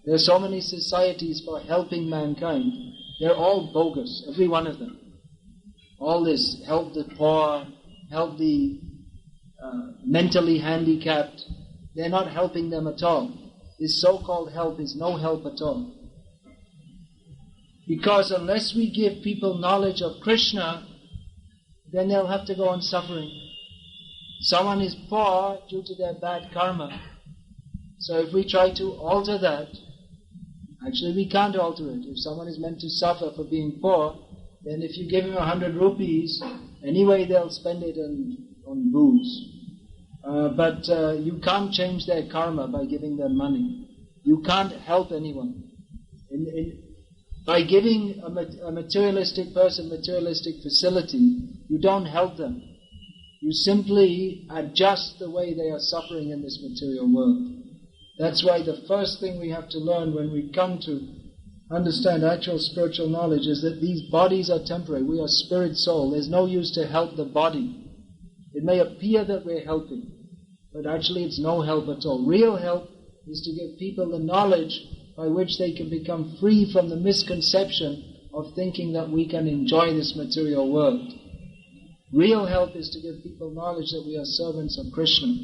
There are so many societies for helping mankind. They're all bogus, every one of them. All this, help the poor, help the mentally handicapped, they're not helping them at all. This so-called help is no help at all. Because unless we give people knowledge of Krishna, then they'll have to go on suffering. Someone is poor due to their bad karma. So if we try to alter that, actually we can't alter it. If someone is meant to suffer for being poor, then if you give him 100 rupees, anyway they'll spend it on booze. But you can't change their karma by giving them money. You can't help anyone. By giving a materialistic person materialistic facility, you don't help them. You simply adjust the way they are suffering in this material world. That's why the first thing we have to learn when we come to understand actual spiritual knowledge is that these bodies are temporary. We are spirit soul. There's no use to help the body. It may appear that we're helping, but actually it's no help at all. Real help is to give people the knowledge by which they can become free from the misconception of thinking that we can enjoy this material world. Real help is to give people knowledge that we are servants of Krishna.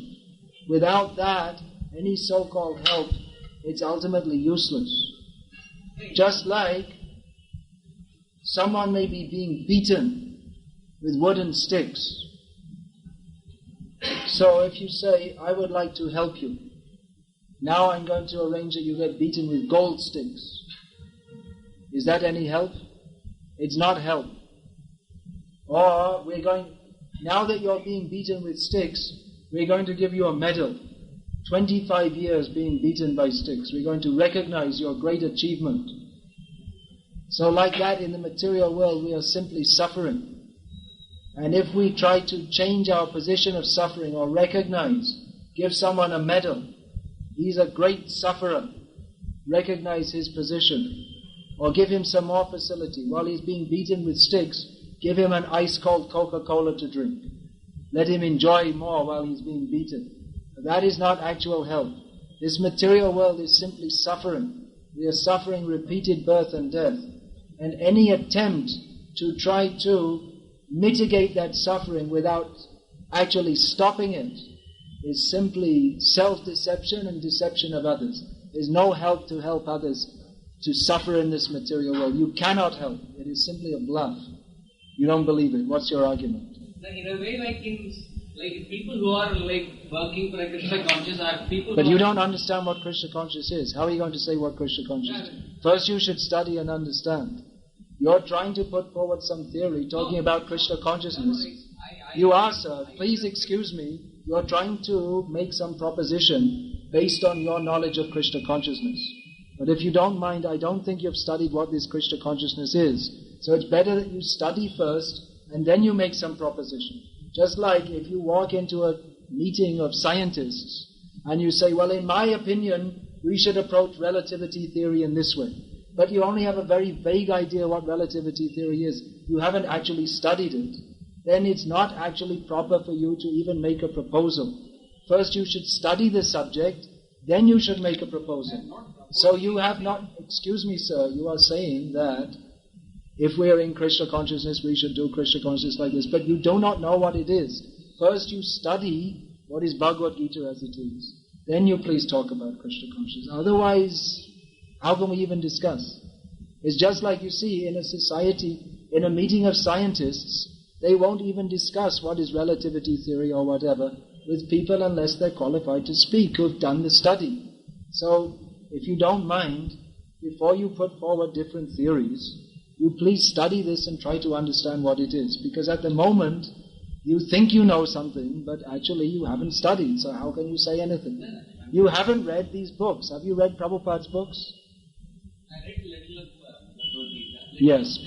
Without that, any so-called help, it's ultimately useless. Just like someone may be being beaten with wooden sticks. So if you say, I would like to help you, now I'm going to arrange that you get beaten with gold sticks. Is that any help? It's not help. Or now that you're being beaten with sticks, we're going to give you a medal. 25 years being beaten by sticks. We're going to recognize your great achievement. So like that in the material world, we are simply suffering. And if we try to change our position of suffering or recognize, give someone a medal, he's a great sufferer, recognize his position. Or give him some more facility. While he's being beaten with sticks, give him an ice-cold Coca-Cola to drink. Let him enjoy more while he's being beaten. But that is not actual help. This material world is simply suffering. We are suffering repeated birth and death. And any attempt to try to mitigate that suffering without actually stopping it is simply self-deception and deception of others. There's no help to help others to suffer in this material world. You cannot help. It is simply a bluff. You don't believe it. What's your argument? In a way, like people who are like working for a Krishna conscious are people. But you don't understand what Krishna conscious is. How are you going to say what Krishna conscious is? First, you should study and understand. You're trying to put forward some theory talking about Krishna consciousness. You are, sir. Please excuse me. You're trying to make some proposition based on your knowledge of Krishna consciousness. But if you don't mind, I don't think you've studied what this Krishna consciousness is. So it's better that you study first and then you make some proposition. Just like if you walk into a meeting of scientists and you say, well, in my opinion, we should approach relativity theory in this way. But you only have a very vague idea what relativity theory is. You haven't actually studied it. Then it's not actually proper for you to even make a proposal. First you should study the subject, then you should make a proposal. So you have not, excuse me sir, you are saying that if we are in Krishna consciousness, we should do Krishna consciousness like this. But you do not know what it is. First you study what is Bhagavad Gita as it is. Then you please talk about Krishna consciousness. Otherwise, how can we even discuss? It's just like you see in a society, in a meeting of scientists, they won't even discuss what is relativity theory or whatever with people unless they're qualified to speak, who've done the study. So, if you don't mind, before you put forward different theories, you please study this and try to understand what it is. Because at the moment, you think you know something, but actually you haven't studied, so how can you say anything? You haven't read these books. Have you read Prabhupada's books? I read a little of Bhagavad Gita. Yes,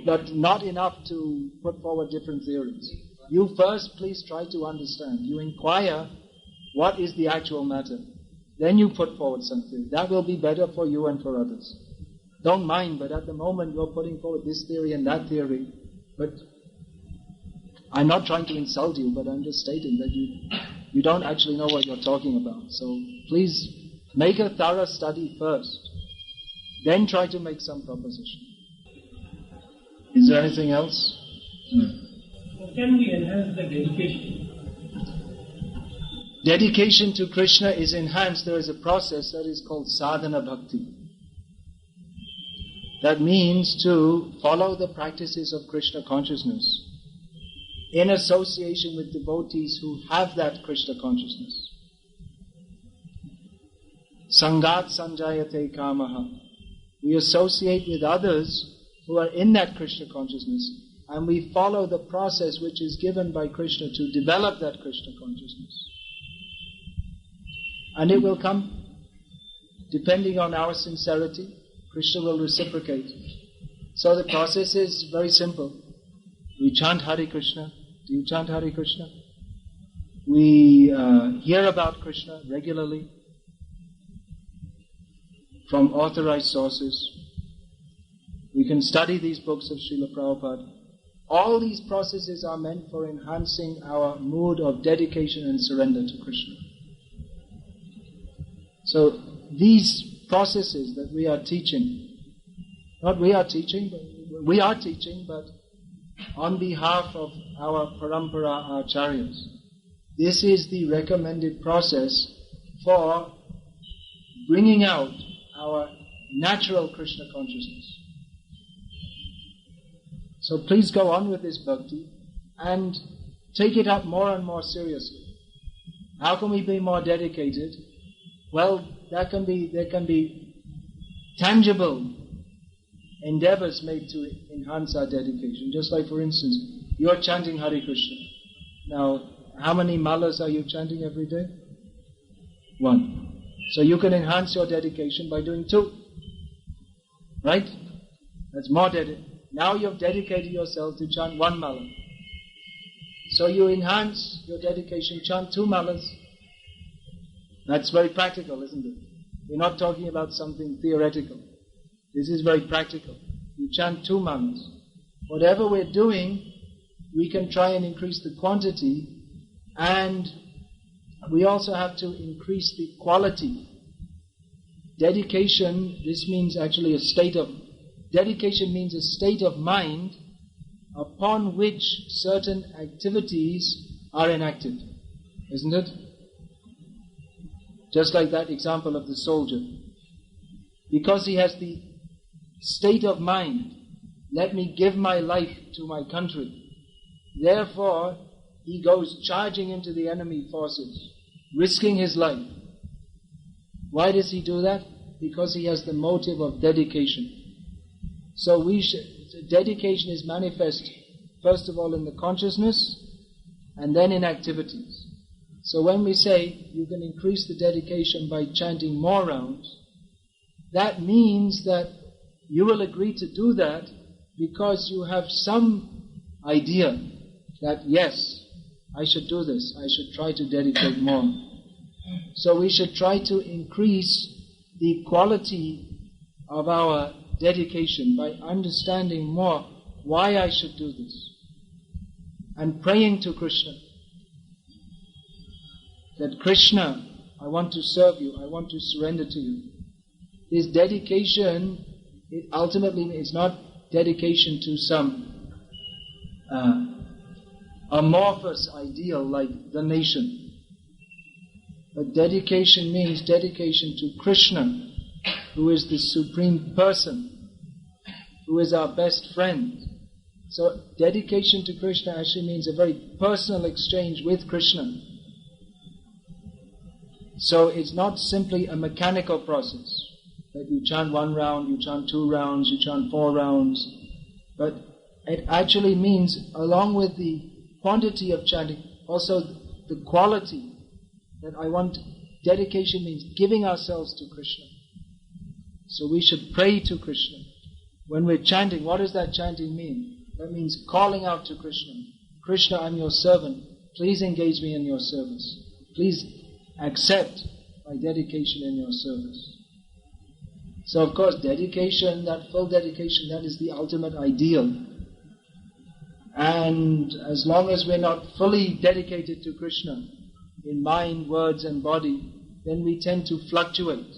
but not enough to put forward different theories. You first please try to understand. You inquire what is the actual matter. Then you put forward some theory. That will be better for you and for others. Don't mind, but at the moment you're putting forward this theory and that theory. But I'm not trying to insult you, but I'm just stating that you don't actually know what you're talking about. So please make a thorough study first. Then try to make some proposition. Is there anything else? How can we enhance the dedication? Dedication to Krishna is enhanced. There is a process that is called sadhana bhakti. That means to follow the practices of Krishna consciousness in association with devotees who have that Krishna consciousness. Sangat sanjayate kamaha. We associate with others who are in that Krishna consciousness, and we follow the process which is given by Krishna to develop that Krishna consciousness. And it will come, depending on our sincerity, Krishna will reciprocate. So the process is very simple. We chant Hare Krishna. Do you chant Hare Krishna? We hear about Krishna regularly from authorized sources. We can study these books of Srila Prabhupada. All these processes are meant for enhancing our mood of dedication and surrender to Krishna. So these processes that we are teaching, not we are teaching, but on behalf of our parampara acharyas, this is the recommended process for bringing out our natural Krishna consciousness. So please go on with this bhakti and take it up more and more seriously. How can we be more dedicated? Well, there can be tangible endeavors made to enhance our dedication. Just like, for instance, you're chanting Hare Krishna. Now, how many malas are you chanting every day? 1. So you can enhance your dedication by doing 2. Right? That's more dedication. Now you've dedicated yourself to chant 1 mala. So you enhance your dedication, chant 2 malas. That's very practical, isn't it? We're not talking about something theoretical. This is very practical. You chant 2 malas. Whatever we're doing, we can try and increase the quantity, and we also have to increase the quality. Dedication, this means actually dedication means a state of mind upon which certain activities are enacted. Isn't it? Just like that example of the soldier. Because he has the state of mind, let me give my life to my country. Therefore, he goes charging into the enemy forces, risking his life. Why does he do that? Because he has the motive of dedication. So dedication is manifest first of all in the consciousness and then in activities. So when we say you can increase the dedication by chanting more rounds, that means that you will agree to do that because you have some idea that yes, I should do this, I should try to dedicate more. So we should try to increase the quality of our dedication by understanding more why I should do this and praying to Krishna that Krishna, I want to serve you, I want to surrender to you. This dedication, it ultimately is not dedication to some amorphous ideal like the nation, but dedication means dedication to Krishna, who is the Supreme Person, who is our best friend. So dedication to Krishna actually means a very personal exchange with Krishna. So it's not simply a mechanical process, that you chant 1 round, you chant 2 rounds, you chant 4 rounds, but it actually means, along with the quantity of chanting, also the quality, that I want. Dedication means giving ourselves to Krishna. So we should pray to Krishna. When we're chanting, what does that chanting mean? That means calling out to Krishna. Krishna, I'm your servant. Please engage me in your service. Please accept my dedication in your service. So of course, dedication, that full dedication, that is the ultimate ideal. And as long as we're not fully dedicated to Krishna, in mind, words and body, then we tend to fluctuate.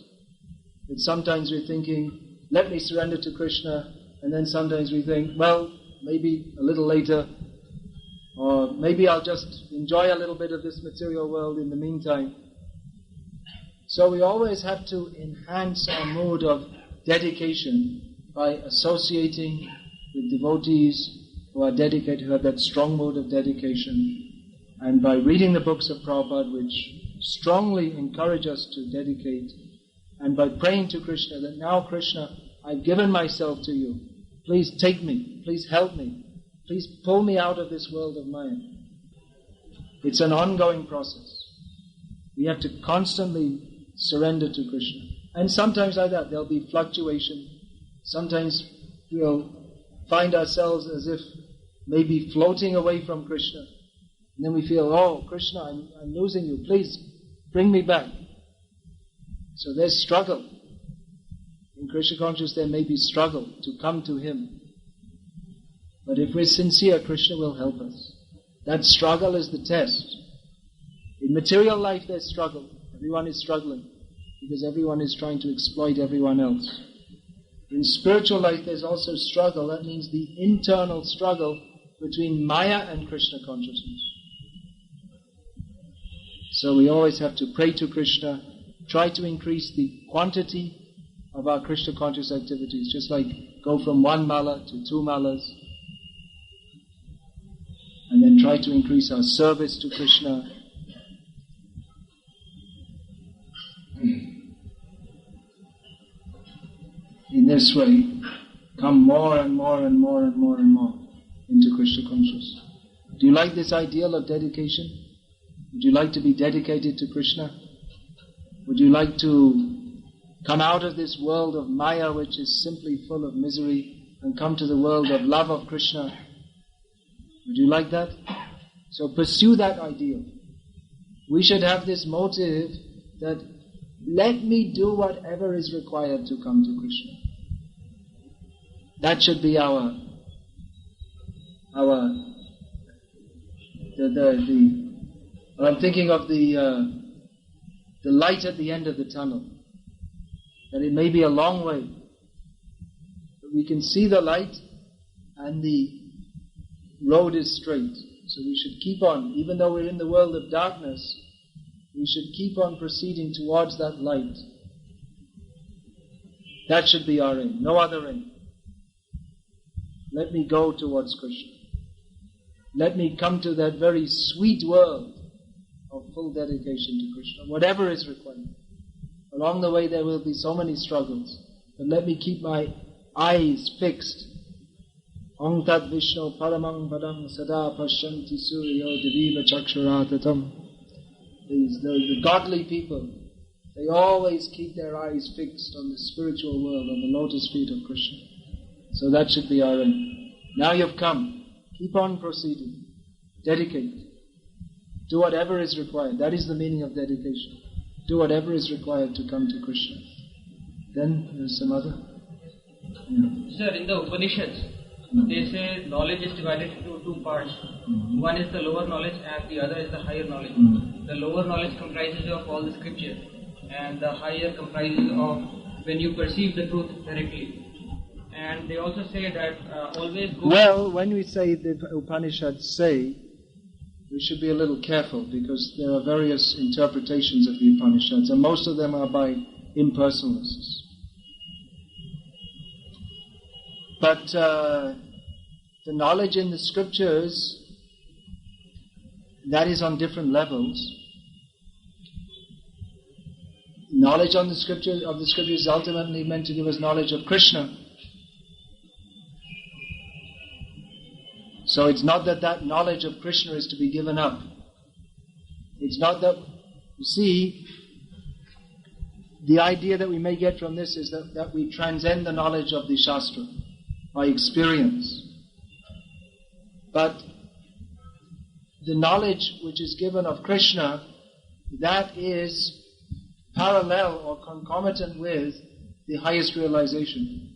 That sometimes we're thinking, let me surrender to Krishna, and then sometimes we think, well, maybe a little later, or maybe I'll just enjoy a little bit of this material world in the meantime. So we always have to enhance our mood of dedication by associating with devotees who are dedicated, who have that strong mood of dedication, and by reading the books of Prabhupada, which strongly encourage us to dedicate, and by praying to Krishna that now, Krishna, I've given myself to you. Please take me. Please help me. Please pull me out of this world of Maya. It's an ongoing process. We have to constantly surrender to Krishna. And sometimes like that, there'll be fluctuation. Sometimes we'll find ourselves as if maybe floating away from Krishna. And then we feel, oh, Krishna, I'm losing you. Please bring me back. So there's struggle In Krishna consciousness there may be struggle to come to Him. But if we're sincere, Krishna will help us. That struggle is the test. In material life there's struggle. Everyone is struggling because everyone is trying to exploit everyone else. In spiritual life there's also struggle. That means the internal struggle between Maya and Krishna consciousness. So we always have to pray to Krishna, try to increase the quantity of our Krishna conscious activities, just like go from 1 mala to 2 malas, and then try to increase our service to Krishna. In this way, come more and more and more and more and more into Krishna consciousness. Do you like this ideal of dedication? Would you like to be dedicated to Krishna? Would you like to come out of this world of Maya, which is simply full of misery, and come to the world of love of Krishna? Would you like that? So pursue that ideal. We should have this motive that let me do whatever is required to come to Krishna. That should be our I'm thinking of the light at the end of the tunnel. That it may be a long way, but we can see the light and the road is straight. So we should keep on, even though we're in the world of darkness, we should keep on proceeding towards that light. That should be our aim, no other aim. Let me go towards Krishna. Let me come to that very sweet world of full dedication to Krishna, whatever is required. Along the way there will be so many struggles, but let me keep my eyes fixed. Om Tat Vishnu Paramang Padam Sada Pashyanti Suryo Deviva Chakshuratatam. The godly people, they always keep their eyes fixed on the spiritual world, on the lotus feet of Krishna. So that should be our aim. Now you've come. Keep on proceeding. Dedicate. Do whatever is required. That is the meaning of dedication. Do whatever is required to come to Krishna. Then there's some other. Yeah. Sir, in the Upanishads, they say knowledge is divided into 2 parts. One is the lower knowledge and the other is the higher knowledge. The lower knowledge comprises of all the scripture and the higher comprises of when you perceive the truth directly. And they also say that always go... Well, when we say the Upanishads say, we should be a little careful because there are various interpretations of the Upanishads and most of them are by impersonalists. But the knowledge in the scriptures, that is on different levels. Knowledge on the scriptures is ultimately meant to give us knowledge of Krishna. So it's not that knowledge of Krishna is to be given up. It's not that, you see, the idea that we may get from this is that we transcend the knowledge of the Shastra by experience. But the knowledge which is given of Krishna, that is parallel or concomitant with the highest realization.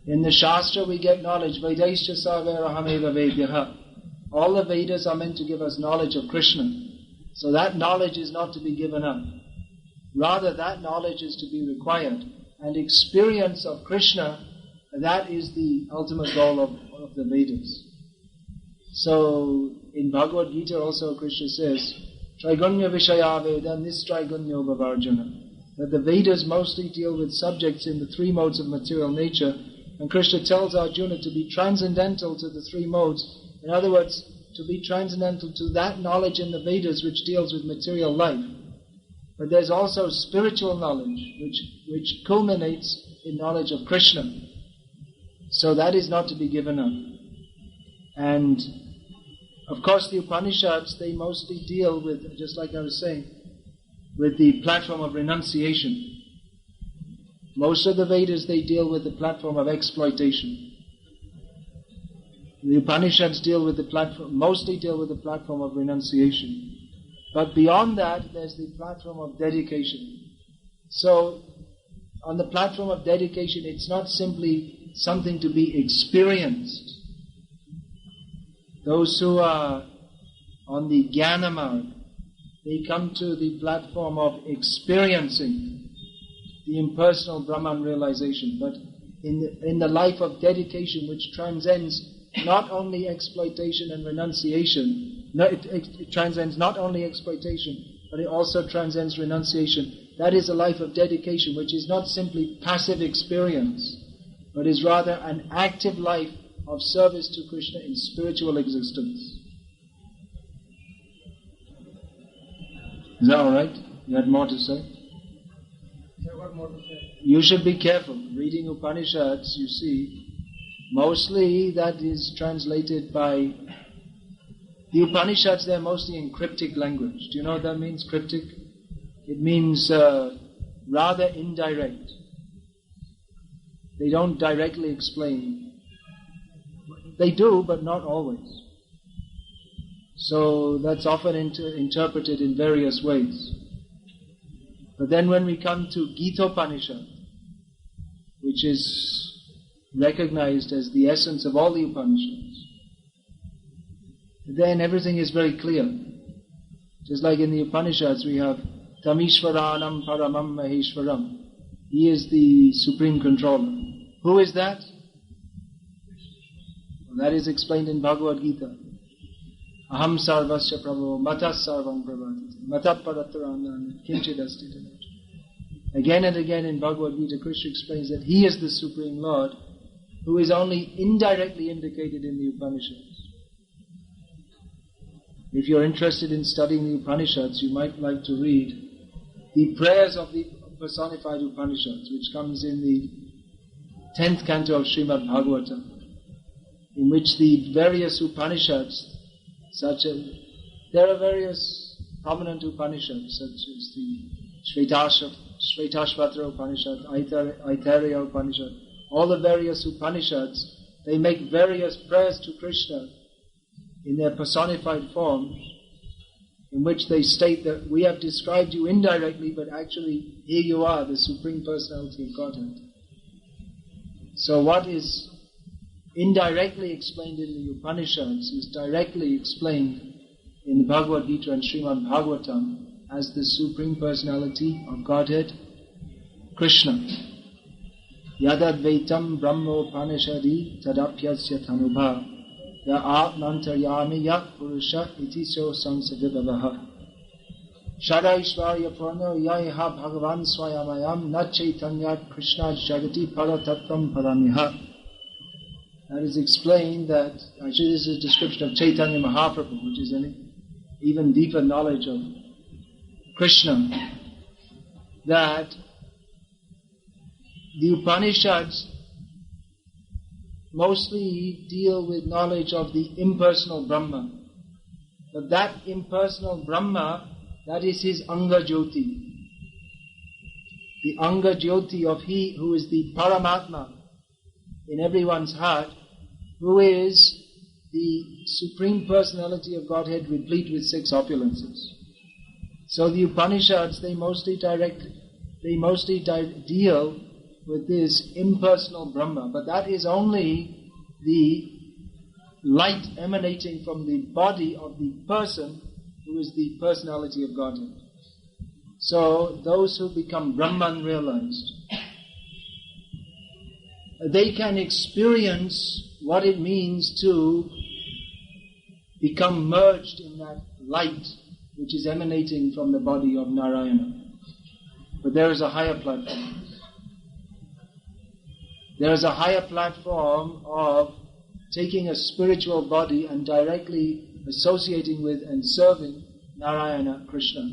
In the Shastra we get knowledge, Vedaischa Saverahameva Vedyaha. All the Vedas are meant to give us knowledge of Krishna. So that knowledge is not to be given up. Rather, that knowledge is to be required. And experience of Krishna, that is the ultimate goal of the Vedas. So, in Bhagavad Gita also Krishna says, Traigunya Vishaya Veda Nistraigunyo Bhavarjana. That the Vedas mostly deal with subjects in the 3 modes of material nature, and Krishna tells Arjuna to be transcendental to the 3 modes. In other words, to be transcendental to that knowledge in the Vedas which deals with material life. But there's also spiritual knowledge which culminates in knowledge of Krishna. So that is not to be given up. And of course the Upanishads, they mostly deal with, just like I was saying, with the platform of renunciation. Most of the Vedas, they deal with the platform of exploitation. The Upanishads mostly deal with the platform of renunciation. But beyond that, there's the platform of dedication. So, on the platform of dedication, it's not simply something to be experienced. Those who are on the Jnana Marg, they come to the platform of experiencing the impersonal Brahman realization. But in the life of dedication, which transcends not only exploitation and renunciation, it transcends not only exploitation, but it also transcends renunciation. That is a life of dedication, which is not simply passive experience, but is rather an active life of service to Krishna in spiritual existence. Is that alright? You had more to say? You should be careful. Reading Upanishads, you see, mostly that is translated by... The Upanishads, they're mostly in cryptic language. Do you know what that means, cryptic? It means rather indirect. They don't directly explain. They do, but not always. So that's often interpreted in various ways. But then when we come to Gita-upanishad, which is recognized as the essence of all the Upanishads, then everything is very clear. Just like in the Upanishads we have Tamishvaranam Paramam Maheshwaram. He is the Supreme Controller. Who is that? Well, that is explained in Bhagavad Gita. Aham sarvasya prabho matas sarvam prabhatati matat parataranam kinchidasti. Again and again in Bhagavad Gita, Krishna explains that He is the Supreme Lord, who is only indirectly indicated in the Upanishads. If you're interested in studying the Upanishads, you might like to read the prayers of the personified Upanishads, which comes in the 10th canto of Srimad Bhagavatam, in which the various Upanishads, there are various prominent Upanishads, such as the Shvetashvatra Upanishad, Aitareya Upanishad, all the various Upanishads, they make various prayers to Krishna in their personified forms, in which they state that we have described you indirectly, but actually here you are, the Supreme Personality of Godhead. So what is indirectly explained in the Upanishads is directly explained in the Bhagavad Gita and Srimad Bhagavatam as the Supreme Personality of Godhead, Krishna. Yadadvaitam Brahmopanishadi tadapyasya tanubha ya atmantaryami yak purusha itiso samsadivavaha Shadaishvarya purno yaha bhagavan swayamayam na chaitanyat krishna jagati paratattvam paramiha. That is explained that, actually this is a description of Chaitanya Mahaprabhu, which is an even deeper knowledge of Krishna, that the Upanishads mostly deal with knowledge of the impersonal Brahma. But that impersonal Brahma, that is his Anga Jyoti. The Anga Jyoti of He who is the Paramatma in everyone's heart, who is the Supreme Personality of Godhead replete with 6 opulences. So the Upanishads, they mostly deal with this impersonal Brahma, but that is only the light emanating from the body of the person who is the personality of Godhead. So those who become Brahman realized, they can experience what it means to become merged in that light which is emanating from the body of Narayana. But there is a higher platform. There is a higher platform of taking a spiritual body and directly associating with and serving Narayana, Krishna.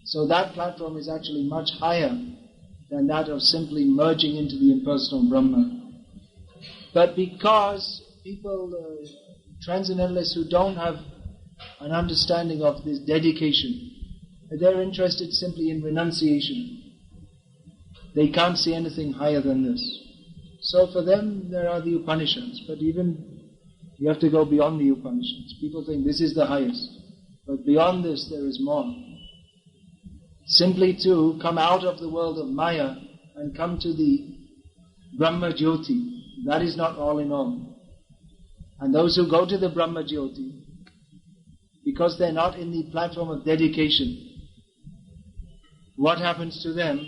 So that platform is actually much higher than that of simply merging into the impersonal Brahma. But because people, transcendentalists who don't have an understanding of this dedication, they're interested simply in renunciation. They can't see anything higher than this. So for them, there are the Upanishads, but even you have to go beyond the Upanishads. People think this is the highest, but beyond this there is more. Simply to come out of the world of Maya and come to the Brahma Jyoti. That is not all in all. And those who go to the Brahma Jyoti, because they're not in the platform of dedication, what happens to them?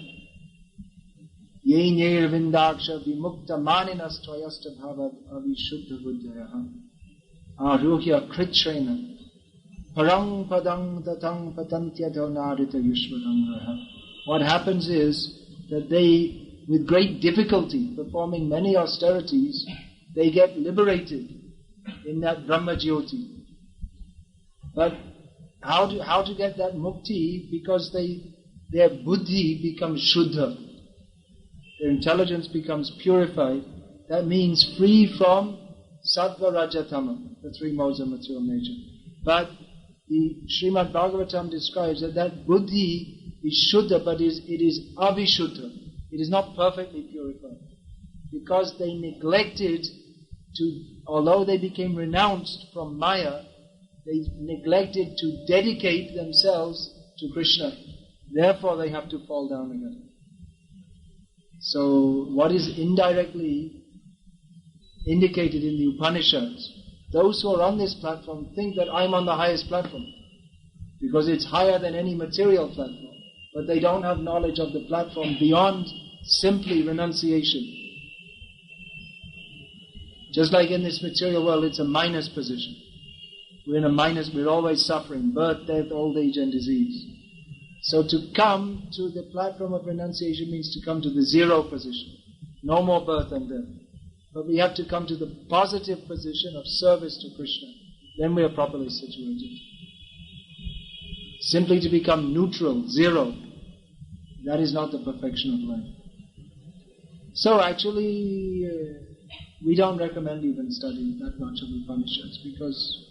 Ye nir vindaksha vimukta maninas tvayasta bhavad avishuddha buddhayaha aruhya kritrena parang padang tatang patantyadho narita yushvadam raha. What happens is that they, with great difficulty, performing many austerities, they get liberated in that Brahma Jyoti. But how to get that mukti? Because their buddhi becomes shuddha. Their intelligence becomes purified. That means free from sattva, raja, tama, the three modes of material nature. But the Srimad Bhagavatam describes that buddhi is shuddha, but it is avishuddha. It is not perfectly purified. Because they neglected to, although they became renounced from Maya, they neglected to dedicate themselves to Krishna. Therefore they have to fall down again. So what is indirectly indicated in the Upanishads, those who are on this platform think that I'm on the highest platform because it's higher than any material platform, but they don't have knowledge of the platform beyond simply renunciation. Just like in this material world, it's a minus position. We're in a minus, we're always suffering, birth, death, old age and disease. So to come to the platform of renunciation means to come to the zero position. No more birth and death. But we have to come to the positive position of service to Krishna. Then we are properly situated. Simply to become neutral, zero, that is not the perfection of life. So actually, we don't recommend even studying that much of the Upanishads because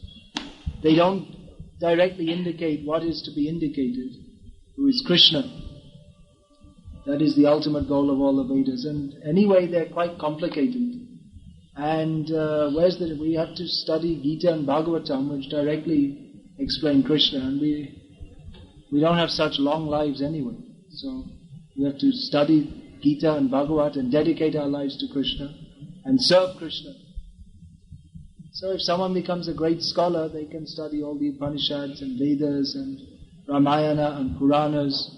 they don't directly indicate what is to be indicated, who is Krishna. That is the ultimate goal of all the Vedas. And anyway, they're quite complicated. And we have to study Gita and Bhagavatam, which directly explain Krishna. And we don't have such long lives anyway. So we have to study Gita and Bhagavat and dedicate our lives to Krishna and serve Krishna. So if someone becomes a great scholar, they can study all the Upanishads and Vedas and Ramayana and Puranas.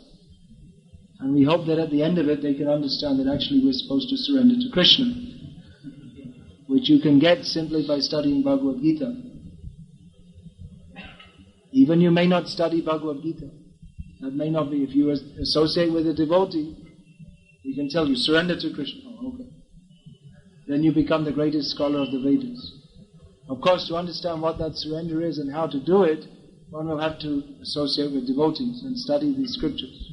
And we hope that at the end of it they can understand that actually we're supposed to surrender to Krishna, which you can get simply by studying Bhagavad Gita. Even you may not study Bhagavad Gita. That may not be. If you associate with a devotee, he can tell you, surrender to Krishna. Oh, okay. Then you become the greatest scholar of the Vedas. Of course, to understand what that surrender is and how to do it, one will have to associate with devotees and study the scriptures.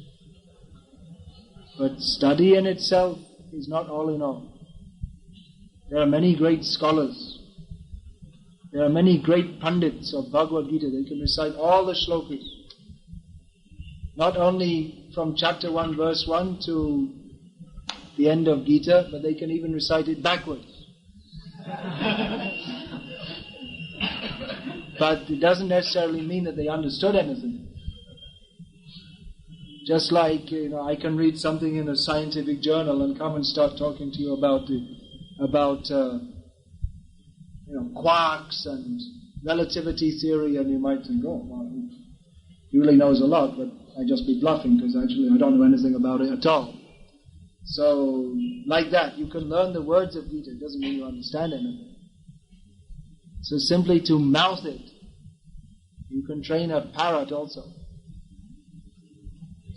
But study in itself is not all in all. There are many great scholars. There are many great pundits of Bhagavad Gita. They can recite all the shlokas. Not only from chapter 1, verse 1 to the end of Gita, but they can even recite it backwards. But it doesn't necessarily mean that they understood anything. Just like, I can read something in a scientific journal and come and start talking to you about quarks and relativity theory, and you might think, oh, well, he really knows a lot, but I'd just be bluffing because actually I don't know anything about it at all. So, like that, you can learn the words of Gita. It doesn't mean you understand anything. So simply to mouth it, you can train a parrot also.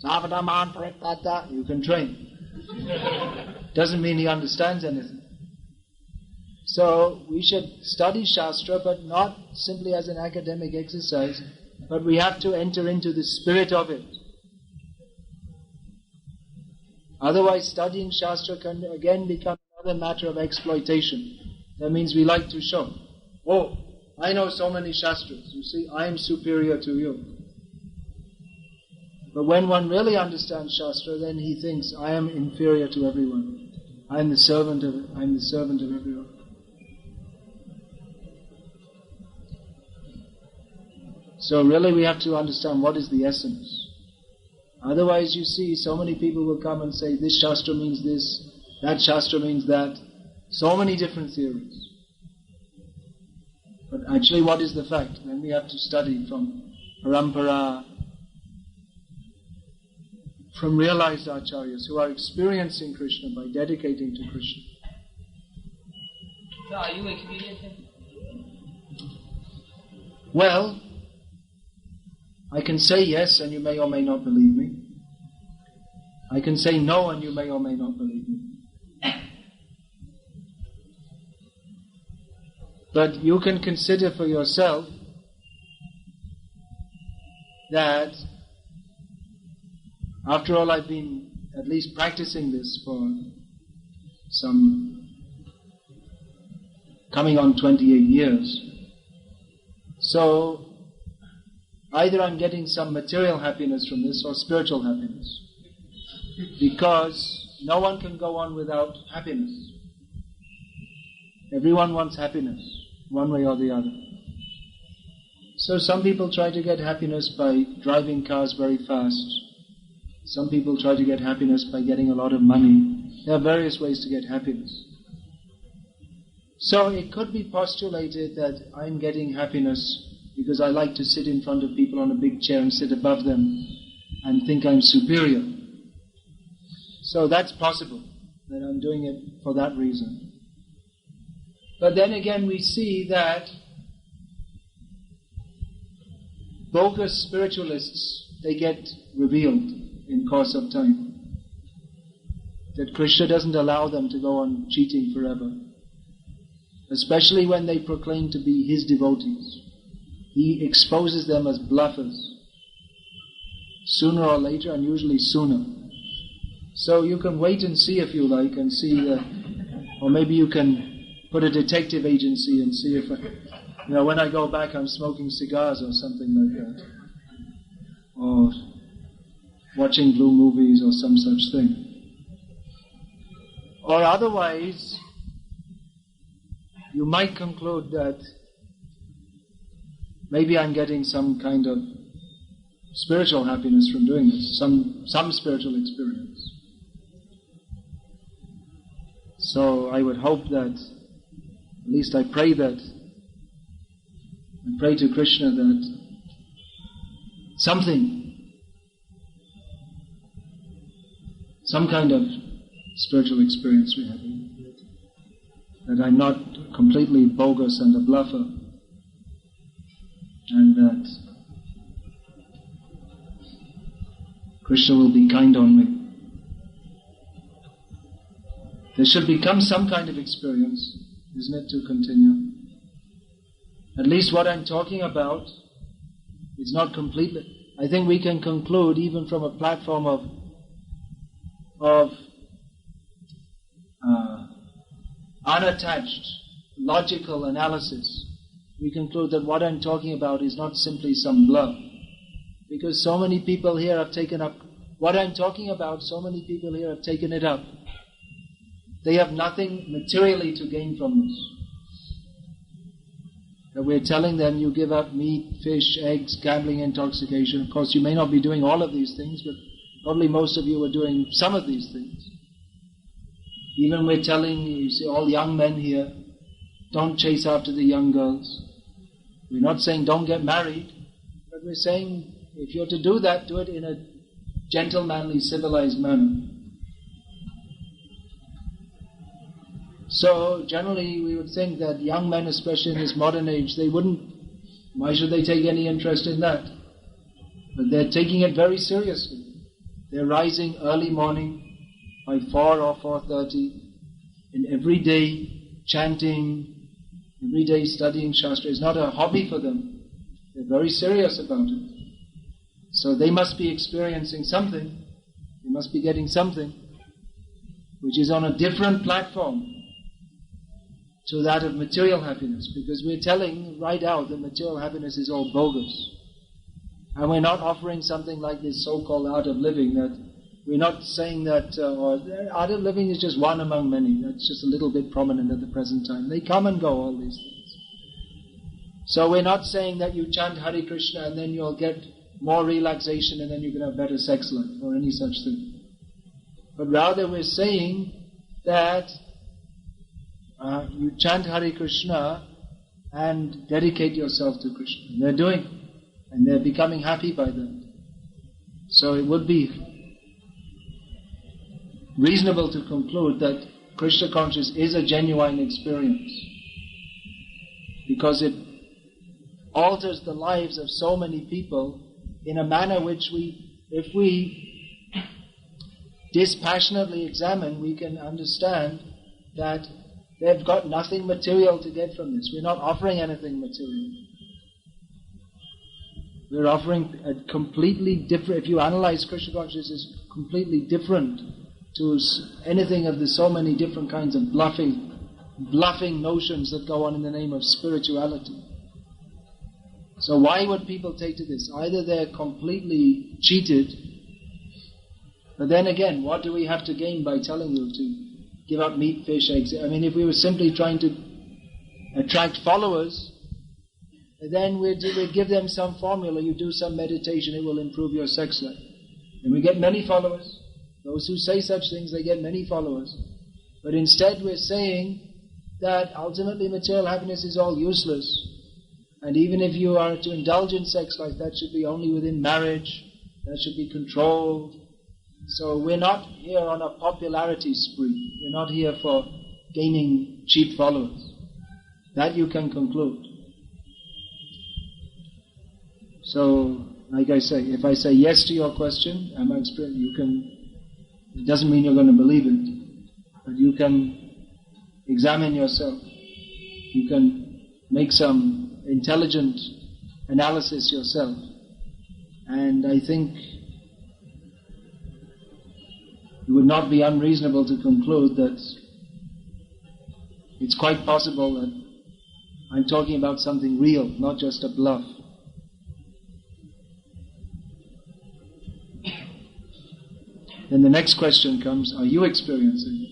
You can train. Doesn't mean he understands anything. So we should study Shastra, but not simply as an academic exercise, but we have to enter into the spirit of it. Otherwise, studying Shastra can again become another matter of exploitation. That means we like to show, oh, I know so many Shastras. You see, I am superior to you. But when one really understands Shastra, then he thinks, I am inferior to everyone. I am the servant of everyone. So really we have to understand what is the essence. Otherwise you see so many people will come and say, this Shastra means this, that Shastra means that. So many different theories. But actually what is the fact? Then we have to study from Parampara, from realized acharyas who are experiencing Krishna by dedicating to Krishna. So are you experiencing? Well, I can say yes and you may or may not believe me. I can say no and you may or may not believe me. But you can consider for yourself that after all I've been at least practicing this for some coming on 28 years. So either I'm getting some material happiness from this or spiritual happiness. Because no one can go on without happiness. Everyone wants happiness, one way or the other. So some people try to get happiness by driving cars very fast. Some people try to get happiness by getting a lot of money. There are various ways to get happiness. So it could be postulated that I'm getting happiness because I like to sit in front of people on a big chair and sit above them and think I'm superior. So that's possible, that I'm doing it for that reason. But then again we see that bogus spiritualists, they get revealed in course of time. That Krishna doesn't allow them to go on cheating forever. Especially when they proclaim to be his devotees. He exposes them as bluffers. Sooner or later, and usually sooner. So you can wait and see if you like, and see, or maybe you can put a detective agency and see if, when I go back I'm smoking cigars or something like that. Or watching blue movies or some such thing. Or otherwise, you might conclude that maybe I'm getting some kind of spiritual happiness from doing this, some spiritual experience. So I would hope that, at least I pray to Krishna that some kind of spiritual experience we have, that I'm not completely bogus and a bluffer, and that Krishna will be kind on me. There should become some kind of experience, isn't it, to continue? At least what I'm talking about is not completely. I think we can conclude even from a platform of unattached, logical analysis. We conclude that what I'm talking about is not simply some bluff. Because so many people here have taken up what I'm talking about, so many people here have taken it up. They have nothing materially to gain from this. That we're telling them you give up meat, fish, eggs, gambling, intoxication. Of course, you may not be doing all of these things, but probably most of you are doing some of these things. Even we're telling, you see, all young men here, don't chase after the young girls. We're not saying don't get married, but we're saying if you're to do that, do it in a gentlemanly, civilized manner. So generally we would think that young men, especially in this modern age, why should they take any interest in that? But they're taking it very seriously. They're rising early morning by 4 or 4:30, and every day chanting, every day studying Shastra. Is not a hobby for them. They're very serious about it. So they must be experiencing something. They must be getting something which is on a different platform to that of material happiness, because we're telling right out that material happiness is all bogus. And we're not offering something like this so-called art of living, that we're not saying that art of living is just one among many. That's just a little bit prominent at the present time. They come and go, all these things. So we're not saying that you chant Hare Krishna and then you'll get more relaxation and then you can have better sex life or any such thing. But rather we're saying that you chant Hare Krishna and dedicate yourself to Krishna. And they're doing, and they're becoming happy by that. So it would be reasonable to conclude that Krishna consciousness is a genuine experience, because it alters the lives of so many people in a manner which if we dispassionately examine, we can understand that they've got nothing material to get from this. We're not offering anything material. We're offering a completely different, if you analyze Krishna consciousness, is completely different to anything of the so many different kinds of bluffing notions that go on in the name of spirituality. So why would people take to this? Either they're completely cheated, but then again, what do we have to gain by telling you to give up meat, fish, eggs? I mean, if we were simply trying to attract followers, then we'd give them some formula. You do some meditation, it will improve your sex life. And we get many followers. Those who say such things, they get many followers. But instead we're saying that ultimately material happiness is all useless. And even if you are to indulge in sex life, that should be only within marriage. That should be controlled. So we're not here on a popularity spree. We're not here for gaining cheap followers. That you can conclude. So, like I say, if I say yes to your question, am I experiencing? You can. It doesn't mean you're going to believe it, but you can examine yourself. You can make some intelligent analysis yourself. And I think it would not be unreasonable to conclude that it's quite possible that I'm talking about something real, not just a bluff. Then the next question comes, are you experiencing it?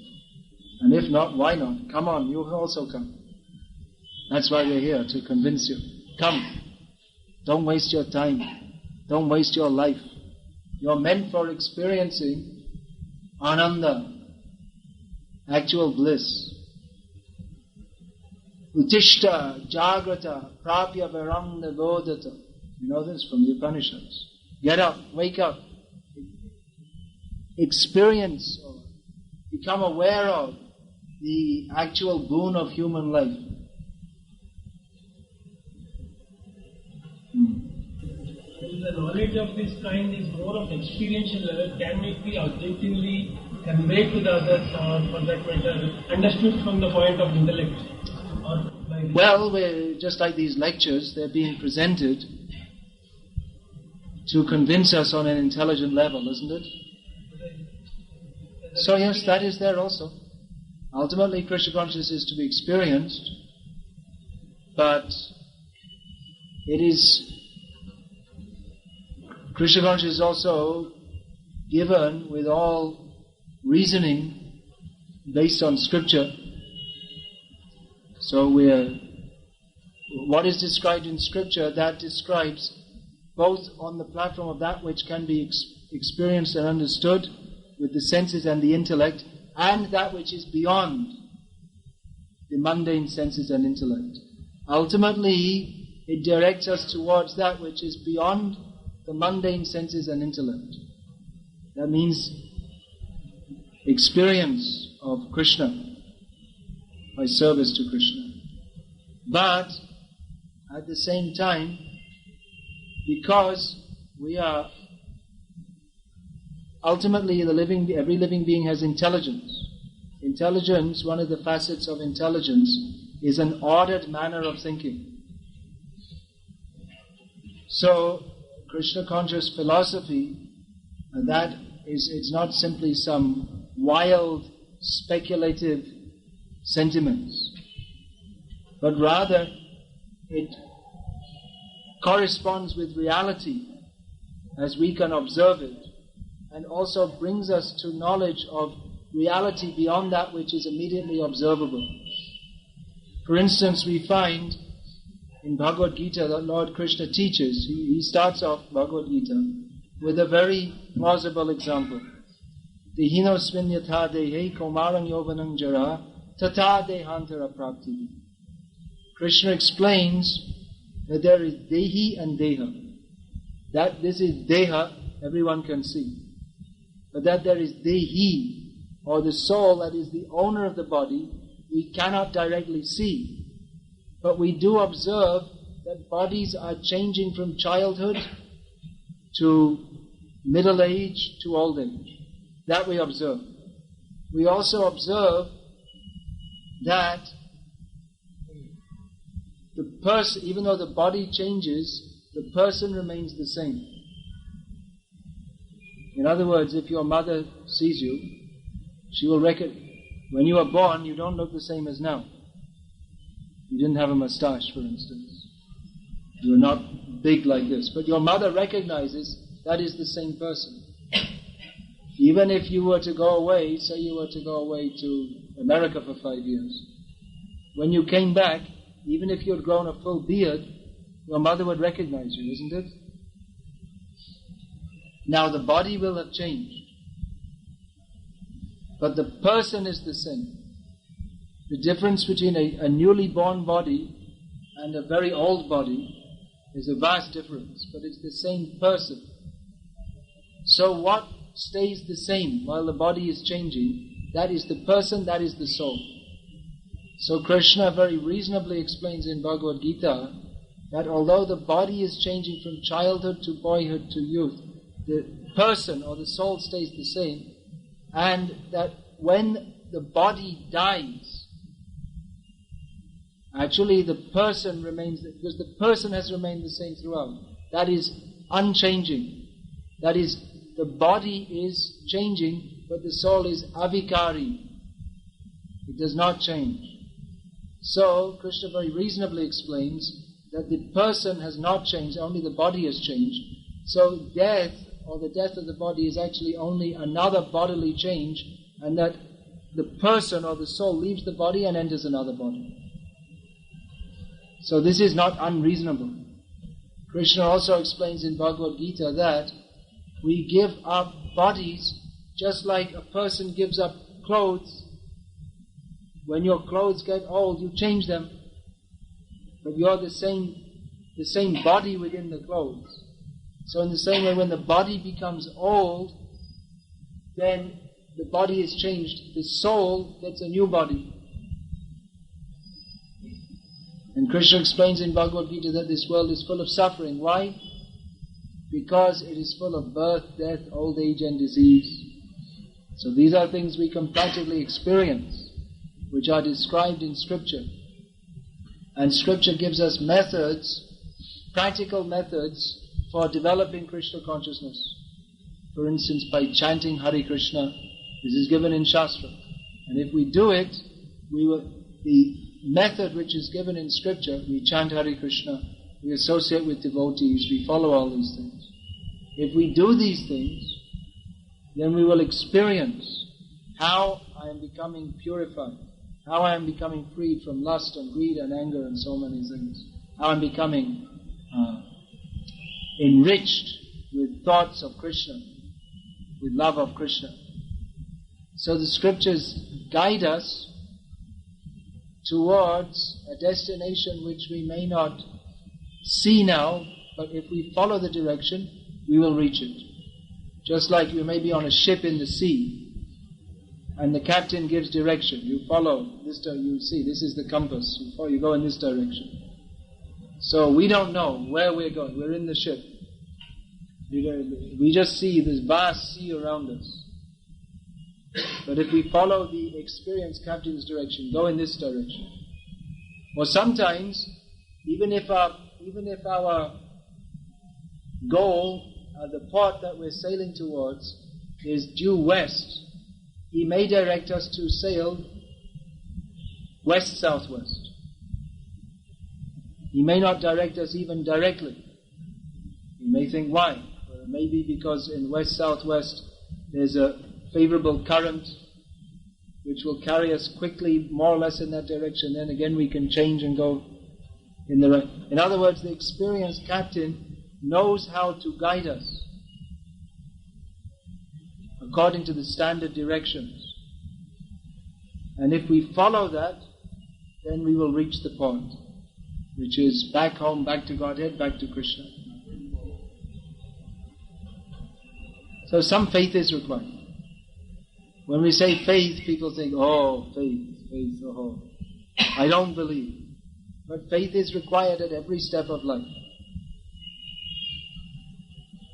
And if not, why not? Come on, you also come. That's why we're here, to convince you. Come. Don't waste your time. Don't waste your life. You're meant for experiencing ananda, actual bliss. Utishta, jagrata, prapya varam navodata. You know this from the Upanishads. Get up, wake up. Experience or become aware of the actual boon of human life. The knowledge of this kind is more of experiential level. Can it be objectively conveyed to the others, or for that matter, understood from the point of intellect? Well, just like these lectures, they're being presented to convince us on an intelligent level, isn't it? So yes, that is there also. Ultimately, Krishna consciousness is to be experienced, but it is Krishna consciousness is also given with all reasoning based on scripture. So what is described in scripture, that describes both on the platform of that which can be experienced and understood with the senses and the intellect, and that which is beyond the mundane senses and intellect. Ultimately, it directs us towards that which is beyond the mundane senses and intellect. That means experience of Krishna by service to Krishna. But at the same time, because we are ultimately, every living being has intelligence. Intelligence, one of the facets of intelligence, is an ordered manner of thinking. So, Krishna conscious philosophy, it's not simply some wild, speculative sentiments, but rather it corresponds with reality as we can observe it, and also brings us to knowledge of reality beyond that which is immediately observable. For instance, we find in Bhagavad Gita that Lord Krishna teaches. He starts off Bhagavad Gita with a very plausible example. Dehinosmin yatha dehe komarang yovanang jara tata dehantara prapti. Krishna explains that there is dehi and deha. That this is deha, everyone can see. But that there is dehi, or the soul that is the owner of the body, we cannot directly see. But we do observe that bodies are changing from childhood to middle age to old age. That we observe. We also observe that the person, even though the body changes, the person remains the same. In other words, if your mother sees you, she will recognize. When you were born, you don't look the same as now. You didn't have a moustache, for instance. You were not big like this. But your mother recognizes that is the same person. Even if you were to go away, say you were to go away to America for 5 years, when you came back, even if you had grown a full beard, your mother would recognize you, isn't it? Now the body will have changed, but the person is the same. The difference between a newly born body and a very old body is a vast difference, but it's the same person. So what stays the same while the body is changing? That is the person, that is the soul. So Krishna very reasonably explains in Bhagavad Gita that although the body is changing from childhood to boyhood to youth, the person or the soul stays the same, and that when the body dies, actually the person remains, because the person has remained the same throughout. That is unchanging. That is, the body is changing, but the soul is avikari. It does not change. So, Krishna very reasonably explains that the person has not changed, only the body has changed. So death, or the death of the body, is actually only another bodily change, and that the person or the soul leaves the body and enters another body. So this is not unreasonable. Krishna also explains in Bhagavad Gita that we give up bodies just like a person gives up clothes. When your clothes get old, you change them, but you're the same body within the clothes. So in the same way, when the body becomes old, then the body is changed. The soul gets a new body. And Krishna explains in Bhagavad Gita that this world is full of suffering. Why? Because it is full of birth, death, old age and disease. So these are things we can practically experience, which are described in Scripture. And Scripture gives us methods, practical methods, for developing Krishna consciousness. For instance, by chanting Hare Krishna. This is given in Shastra. And if we do it, the method which is given in Scripture, we chant Hare Krishna, we associate with devotees, we follow all these things. If we do these things, then we will experience how I am becoming purified, how I am becoming freed from lust and greed and anger and so many things, how I am becoming enriched with thoughts of Krishna, with love of Krishna. So the Scriptures guide us towards a destination which we may not see now, but if we follow the direction, we will reach it. Just like you may be on a ship in the sea, and the captain gives direction. You follow this, you see, this is the compass. You go in this direction. So we don't know where we're going. We're in the ship. We just see this vast sea around us. But if we follow the experienced captain's direction, go in this direction. Or sometimes, even if our goal, the port that we're sailing towards, is due west, he may direct us to sail west-southwest. He may not direct us even directly. You may think, why? Well, maybe because in west-southwest there's a favorable current which will carry us quickly, more or less in that direction. Then again we can change and go In other words, the experienced captain knows how to guide us according to the standard directions. And if we follow that, then we will reach the point, which is back home, back to Godhead, back to Krishna. So some faith is required. When we say faith, people think, oh, faith, oh, I don't believe. But faith is required at every step of life.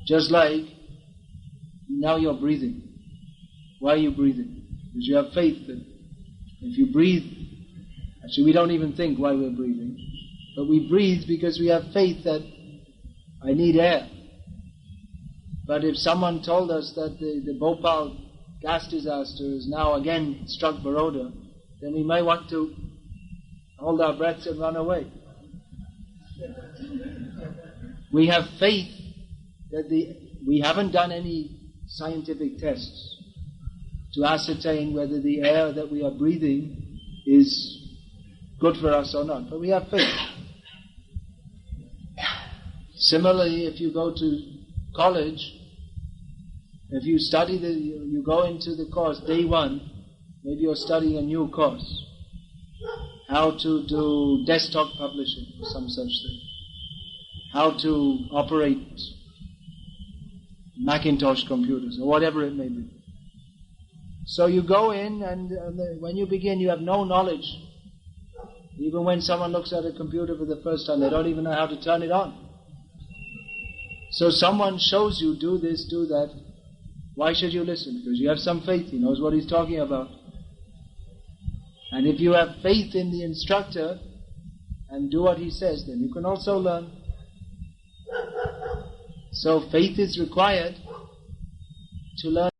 Just like now you're breathing. Why are you breathing? Because you have faith that if you breathe, actually we don't even think why we're breathing, but we breathe because we have faith that I need air. But if someone told us that the Bhopal gas disaster is now again struck Baroda, then we may want to hold our breaths and run away. We have faith that we haven't done any scientific tests to ascertain whether the air that we are breathing is good for us or not, but we have faith. Similarly, if you go to college, if you study you go into the course day one, maybe you're studying a new course, how to do desktop publishing or some such thing, how to operate Macintosh computers or whatever it may be. So you go in and when you begin you have no knowledge. Even when someone looks at a computer for the first time, they don't even know how to turn it on. So someone shows you, do this, do that. Why should you listen? Because you have some faith. He knows what he's talking about. And if you have faith in the instructor and do what he says, then you can also learn. So faith is required to learn.